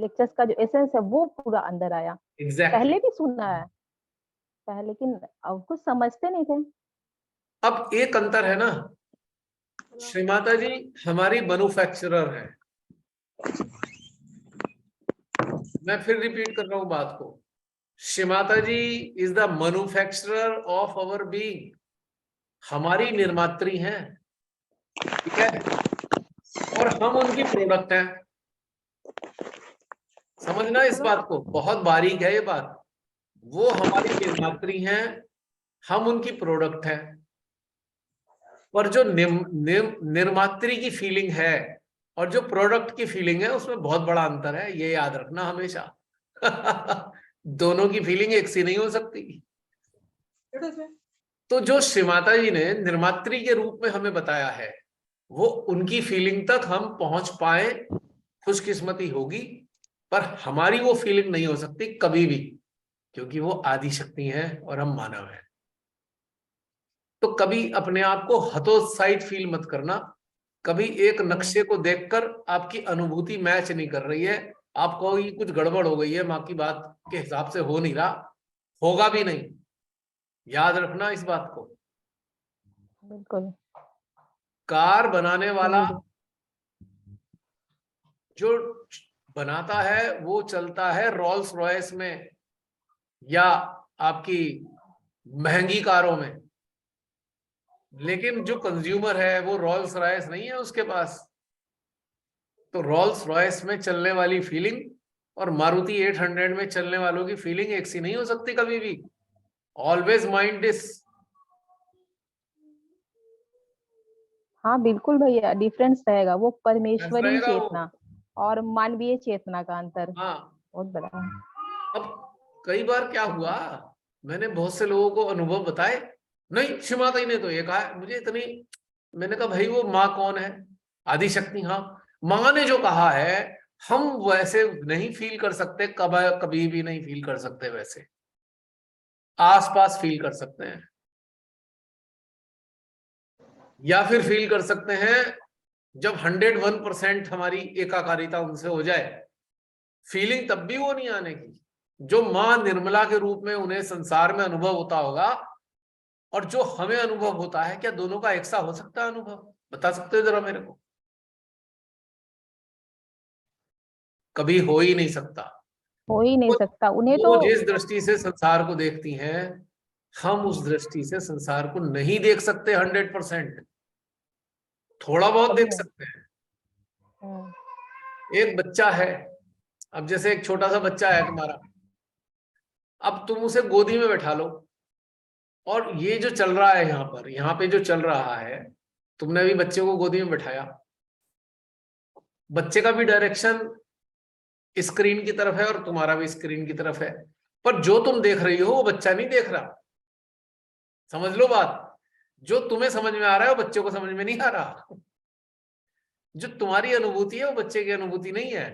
लेक्चर्स का जो एसेंस है वो पूरा अंदर आया। एग्जैक्टली। पहले भी सुना है, पहले, लेकिन अब कुछ समझते नहीं थे। अब एक अंतर है ना, श्री माता जी हमारी मैन्युफैक्चरर है। मैं फिर रिपीट कर रहा हूं बात को, Shri Mata ji is the manufacturer of our being, हमारी निर्मात्री हैं, ठीक है, और हम उनकी प्रोडक्ट हैं। समझना इस बात को, बहुत बारीक है ये बात। वो हमारी निर्मात्री हैं, हम उनकी प्रोडक्ट हैं। पर जो निर्मात्री की फीलिंग है और जो प्रोडक्ट की फीलिंग है, उसमें बहुत बड़ा अंतर है, ये याद रखना हमेशा। दोनों की फीलिंग एक सी नहीं हो सकती। तो जो श्री माता जी ने निर्मात्री के रूप में हमें बताया है, वो उनकी फीलिंग तक हम पहुंच पाए, खुशकिस्मती होगी। पर हमारी वो फीलिंग नहीं हो सकती कभी भी, क्योंकि वो आदि शक्ति है और हम मानव हैं। तो कभी अपने आप को हतोत्साहित फील मत करना, कभी एक नक्शे को देखकर आपकी अनुभूति मैच नहीं कर रही है, आप कहो ये कुछ गड़बड़ हो गई है, माँ की बात के हिसाब से हो नहीं रहा, होगा भी नहीं। याद रखना इस बात को। बिल्कुल। कार बनाने वाला जरूर। जो बनाता है वो चलता है रोल्स रॉयस में या आपकी महंगी कारों में, लेकिन जो कंज्यूमर है वो रोल्स रॉयस नहीं है उसके पास। तो रोल्स रॉयस में चलने वाली फीलिंग और मारुति 800 में चलने वालों की फीलिंग एक सी नहीं हो सकती कभी भी। Always mind this. हाँ बिल्कुल भैया, डिफरेंस रहेगा, वो परमेश्वरी रहेगा वो। चेतना और मानवीय चेतना का अंतर हाँ। बहुत बड़ा है। अब कई बार क्या हुआ, मैंने बहुत से लोगों को अनुभव बताए, नहीं शिमाताई ने तो ये कहा है, मुझे इतनी, मैंने कहा भाई वो माँ कौन है? आदिशक्ति। हाँ, माँ ने जो कहा है हम वैसे नहीं फील कर सकते, कभी भी नहीं फील कर सकते, वैसे आसपास फील कर सकते हैं, या फिर फील कर सकते हैं जब 101% हमारी एकाकारिता उनसे हो जाए। फीलिंग तब भी वो नहीं आने की जो मां निर्मला के रूप में उन्हें संसार में अनुभव होता होगा और जो हमें अनुभव होता है। क्या दोनों का एक सा हो सकता है अनुभव? बता सकते हो जरा मेरे को? कभी हो ही नहीं सकता। हो ही नहीं सकता उन्हें तो। वो जिस दृष्टि से संसार को देखती हैं, हम उस दृष्टि से संसार को नहीं देख सकते 100%। थोड़ा बहुत कभी देख नहीं। सकते हैं। हम्म। एक बच्चा है, अब जैसे एक छोटा सा बच्चा है तुम्हारा, अब तुम उसे गोदी में बैठा लो और ये जो चल रहा है यहाँ पे जो चल रहा है, तुमने अभी बच्चे को गोदी में बैठाया, बच्चे का भी डायरेक्शन स्क्रीन की तरफ है और तुम्हारा भी स्क्रीन की तरफ है, पर जो तुम देख रही हो वो बच्चा नहीं देख रहा। समझ लो बात। जो तुम्हें समझ में आ रहा है वो बच्चे को समझ में नहीं आ रहा। जो तुम्हारी अनुभूति है वो बच्चे की अनुभूति नहीं है।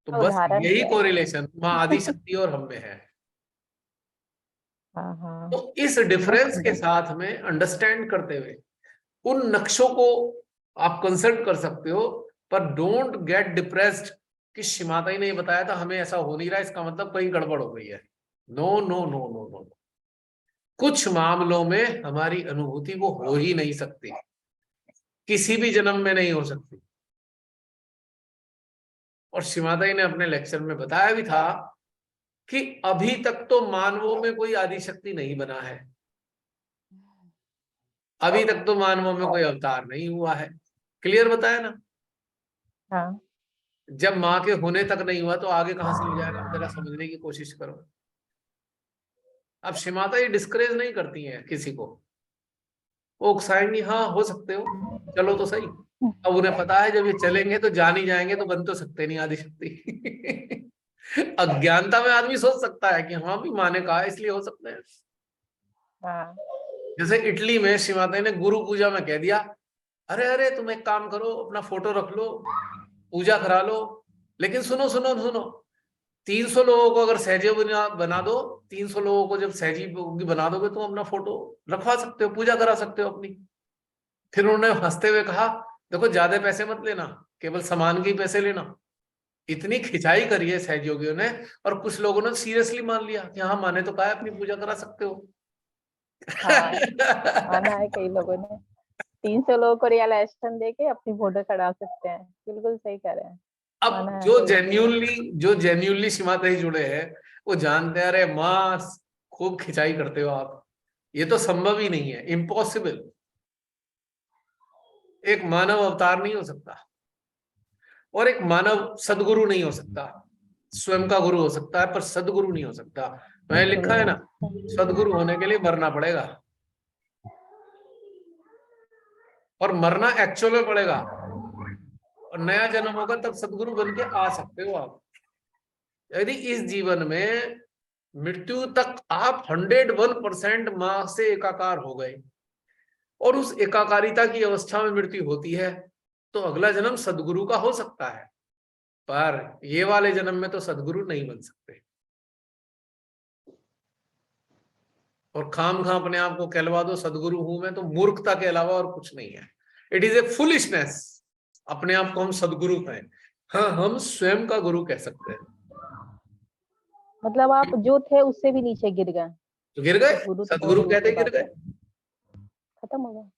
तो बस उदाहरण यही दिया है। कोरिलेशन मां आदिशक्ति और हम में है। हाँ हाँ। तो इस बहुत डिफरेंस के सुंदर। साथ में अंडरस्टैंड करते हुए उन नक्शों को आप कंसल्ट कर सकते हो, पर डोंट गेट डिप्रेस्ड कि शिमाताई ने ये बताया था हमें ऐसा हो नहीं रहा, इसका मतलब कहीं गड़बड़ हो गई है। No no no no no. कुछ मामलों में हमारी अनुभूति वो हो ही नहीं सकती, किसी भी जन्म में नहीं हो सकती। और शिमाताई ने अपने लेक्चर में बताया भी था कि अभी तक तो मानवों में कोई आदिशक्ति नहीं बना है, अभी तक तो मानवों में कोई अवतार नहीं हुआ है। क्लियर बताया ना? हाँ। जब माँ के होने तक नहीं हुआ तो आगे कहां से हो जाएगा? जरा समझने की कोशिश करो। अब शिमाता ये डिस्करेज नहीं करती हैं किसी को, वो उकसाएंगी, हाँ हो सकते हो, चलो तो सही। अब उन्हें पता है जब ये चलेंगे तो जान ही जाएंगे, तो बन तो सकते नहीं आदिशक्ति। अज्ञानता में आदमी सोच सकता है कि हाँ भी माँ ने कहा इसलिए हो सकते हैं। हाँ। जैसे इटली में शिमाता ने गुरु पूजा में कह दिया, अरे अरे तुम एक काम करो, अपना फोटो रख लो, पूजा करा लो, लेकिन सुनो सुनो सुनो, 300 लोगों को अगर सहजी बना दो, 300 लोगों को जब सहजी बना दोगे तुम अपना फोटो रखवा सकते हो, पूजा करा सकते हो अपनी। फिर उन्होंने हंसते हुए कहा, देखो ज्यादा पैसे मत लेना, केवल सामान के ही पैसे लेना। इतनी खिंचाई करी है सहयोगियों ने, और कुछ लोगों ने सीरियसली मान लिया कि हाँ माने तो कहा अपनी पूजा करा सकते हो। हाँ माना है कई लोगों ने। 300 लोगों को रियलाइजेशन देके अपनी फोटो चढ़ा सकते हैं। बिल्कुल सही कह रहे हैं। माना अब है कई लोगों ने। जो जेन्यूनली शिमाता ही जुड़े हैं वो जानते हैं, अरे माँ खूब खिंचाई करते हो आप, ये तो संभव ही नहीं है, इम्पॉसिबल। एक मानव अवतार नहीं हो सकता और एक मानव सदगुरु नहीं हो सकता। स्वयं का गुरु हो सकता है पर सदगुरु नहीं हो सकता। मैंने लिखा है ना, सदगुरु होने के लिए मरना पड़ेगा, और मरना एक्चुअल में पड़ेगा, और नया जन्म होगा तब सदगुरु बन के आ सकते हो आप। यदि इस जीवन में मृत्यु तक आप 101% मां से एकाकार हो गए और उस एकाकारिता की अवस्था में मृत्यु होती है, तो अगला जन्म सदगुरु का हो सकता है, पर ये वाले जन्म में तो सदगुरु नहीं बन सकते। और खाम खा अपने आप को कहलवा दो सदगुरु हूं मैं, तो मूर्खता के अलावा और कुछ नहीं है। It is a foolishness. अपने आप को हम सदगुरु हैं, हाँ हम स्वयं का गुरु कह सकते हैं। मतलब आप जो थे उससे भी नीचे गिर गए, तो गिर गए, गुरु तो बहुत सदगुरु दूर कहते की ही गिर बात है, गए। खत्म हो गया।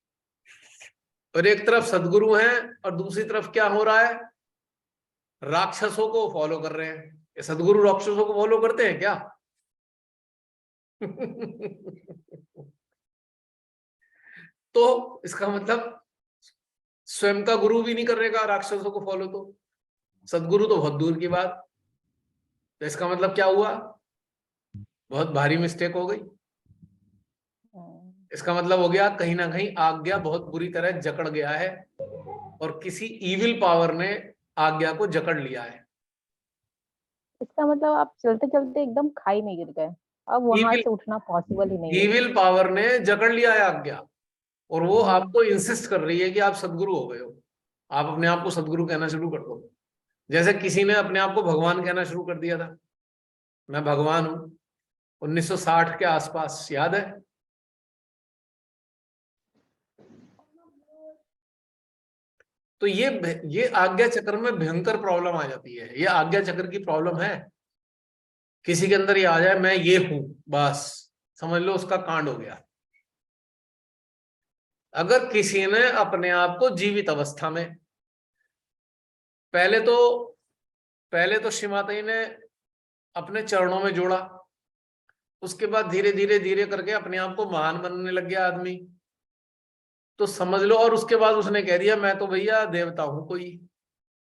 और एक तरफ सदगुरु हैं और दूसरी तरफ क्या हो रहा है, राक्षसों को फॉलो कर रहे हैं। ये सदगुरु राक्षसों को फॉलो करते हैं क्या? तो इसका मतलब स्वयं का गुरु भी नहीं करेगा राक्षसों को फॉलो, तो सदगुरु तो बहुत दूर की बात। तो इसका मतलब क्या हुआ, बहुत भारी मिस्टेक हो गई। इसका मतलब हो गया कहीं ना कहीं आज्ञा बहुत बुरी तरह जकड़ गया है और किसी इविल पावर ने आज्ञा को जकड़ लिया है। इसका मतलब आप चलते चलते एकदम खाई में गिर गए, अब वहां इविल से उठना पॉसिबल ही नहीं है। इविल पावर ने जकड़ लिया है आज्ञा, और वो हम्म, आपको इंसिस्ट कर रही है कि आप सदगुरु हो गए हो। आप अपने आप को सदगुरु कहना शुरू कर दो। जैसे किसी ने अपने आप को भगवान कहना शुरू कर दिया था, मैं भगवान हूं, 1960 के आसपास, याद है? तो ये आज्ञा चक्र में भयंकर प्रॉब्लम आ जाती है। ये आज्ञा चक्र की प्रॉब्लम है। किसी के अंदर ये आ जाए मैं ये हूं, बस समझ लो उसका कांड हो गया। अगर किसी ने अपने आप को जीवित अवस्था में, पहले तो श्री माता जी ने अपने चरणों में जोड़ा, उसके बाद धीरे धीरे धीरे करके अपने आप को महान बनने लग गया आदमी, तो समझ लो। और उसके बाद उसने कह दिया मैं तो भैया देवता हूं कोई,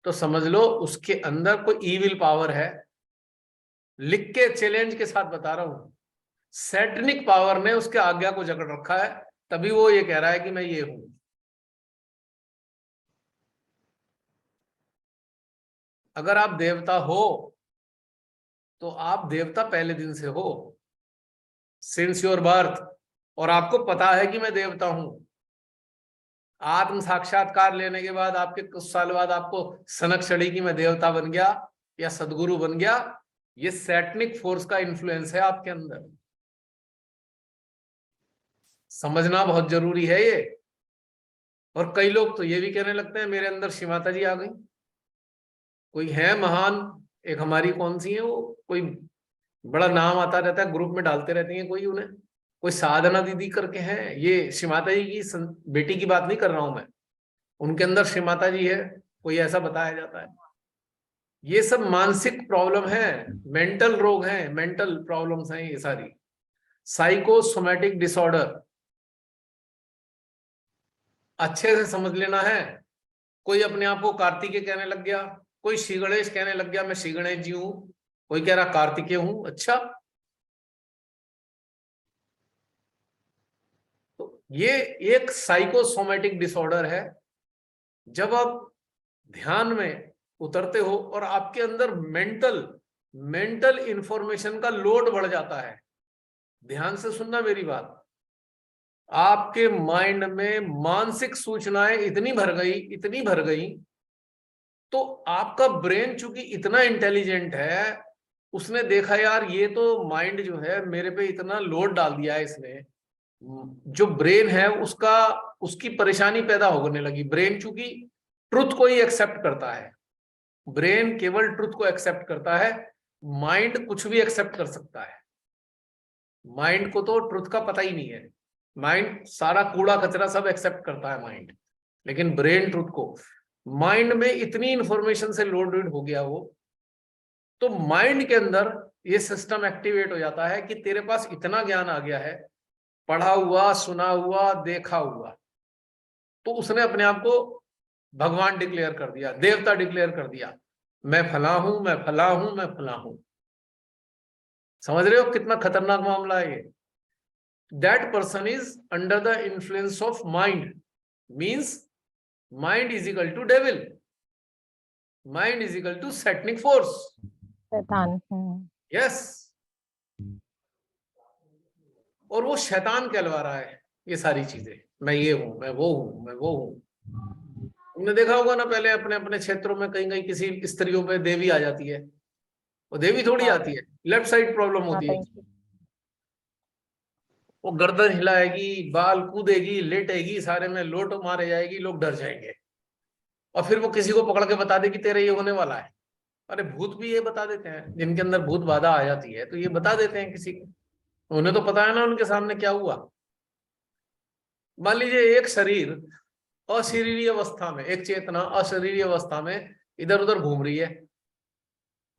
तो समझ लो उसके अंदर कोई इविल पावर है। लिख के चैलेंज के साथ बता रहा हूं, सैटनिक पावर ने उसके आज्ञा को जकड़ रखा है, तभी वो ये कह रहा है कि मैं ये हूं। अगर आप देवता हो तो आप देवता पहले दिन से हो, सिंस योर बर्थ, और आपको पता है कि मैं देवता हूं। आत्म साक्षात्कार लेने के बाद आपके कुछ साल बाद आपको सनक चढ़ी कि मैं देवता बन गया या सदगुरु बन गया। ये सैटनिक फोर्स का इन्फ्लुएंस है आपके अंदर, समझना बहुत जरूरी है ये। और कई लोग तो ये भी कहने लगते हैं मेरे अंदर श्री माता जी आ गई। कोई है महान, एक हमारी कौन सी है वो, कोई बड़ा नाम आता रहता है, ग्रुप में डालते रहती हैं कोई उन्हें, कोई साधना दीदी करके हैं। ये श्री माता जी की बेटी की बात नहीं कर रहा हूं मैं, उनके अंदर श्री माता जी है, कोई ऐसा बताया जाता है। ये सब मानसिक प्रॉब्लम है, मेंटल रोग हैं, मेंटल प्रॉब्लम्स हैं ये सारी, साइकोसोमैटिक डिसऑर्डर। अच्छे से समझ लेना है। कोई अपने आप को कार्तिकेय कहने लग गया, कोई श्री गणेश कहने लग गया मैं श्री गणेश जी हूं, कोई कह रहा कार्तिकेय हूं। अच्छा, तो ये एक साइकोसोमैटिक डिसऑर्डर है। जब आप ध्यान में उतरते हो और आपके अंदर मेंटल इंफॉर्मेशन का लोड बढ़ जाता है, ध्यान से सुनना मेरी बात, आपके माइंड में मानसिक सूचनाएं इतनी भर गई, तो आपका ब्रेन चूंकि इतना इंटेलिजेंट है, उसने देखा यार ये तो माइंड जो है मेरे पे इतना लोड डाल दिया है इसने, जो ब्रेन है उसकी परेशानी पैदा होने लगी। ब्रेन चूंकि ट्रुथ को ही एक्सेप्ट करता है, ब्रेन केवल ट्रुथ को एक्सेप्ट करता है, माइंड कुछ भी एक्सेप्ट कर सकता है। माइंड को तो ट्रुथ का पता ही नहीं है, माइंड सारा कूड़ा कचरा सब एक्सेप्ट करता है माइंड, लेकिन ब्रेन ट्रुथ को, माइंड में इतनी इंफॉर्मेशन से लोडेड हो गया वो, तो माइंड के अंदर ये सिस्टम एक्टिवेट हो जाता है कि तेरे पास इतना ज्ञान आ गया है, पढ़ा हुआ, सुना हुआ, देखा हुआ, तो उसने अपने आप को भगवान डिक्लेयर कर दिया, देवता डिक्लेयर कर दिया, मैं फला हूं, मैं फला हूं, मैं फला हूं। समझ रहे हो कितना खतरनाक मामला है ये? That person is under the influence of mind, means mind is equal to devil, mind is equal to satanic force, शैतान। यस। और वो शैतान कहलवा रहा है ये सारी चीजें, मैं ये हूं, मैं वो हूं, मैं वो हूं। तुमने देखा होगा ना, पहले अपने अपने क्षेत्रों में कहीं कहीं किसी स्त्रियों पे देवी आ जाती है, वो देवी थोड़ी हाँ, आती है, लेफ्ट साइड प्रॉब्लम होती माता है, ही। वो गर्दन हिलाएगी, बाल कूदेगी, लेटेगी, सारे में लोट मारे जाएगी, लोग डर जाएंगे। और फिर वो किसी को पकड़ के बता दे कि तेरे ये होने वाला है। अरे भूत भी ये बता देते हैं, जिनके अंदर भूत बाधा आ जाती है तो ये बता देते हैं किसी को। उन्हें तो पता है ना उनके सामने क्या हुआ। मान लीजिए एक शरीर अशरीरी अवस्था में, एक चेतना अशरीरी अवस्था में इधर उधर घूम रही है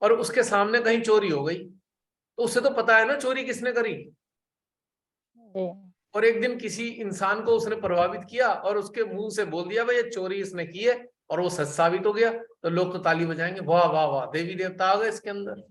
और उसके सामने कहीं चोरी हो गई, तो उसे तो पता है ना चोरी किसने करी। जी। और एक दिन किसी इंसान को उसने प्रभावित किया और उसके मुंह से बोल दिया भाई ये चोरी इसने की है, और वो सच साबित हो गया, तो लोग तो ताली बजाएंगे, वाह वाह वाह, देवी देवता आ गए इसके अंदर।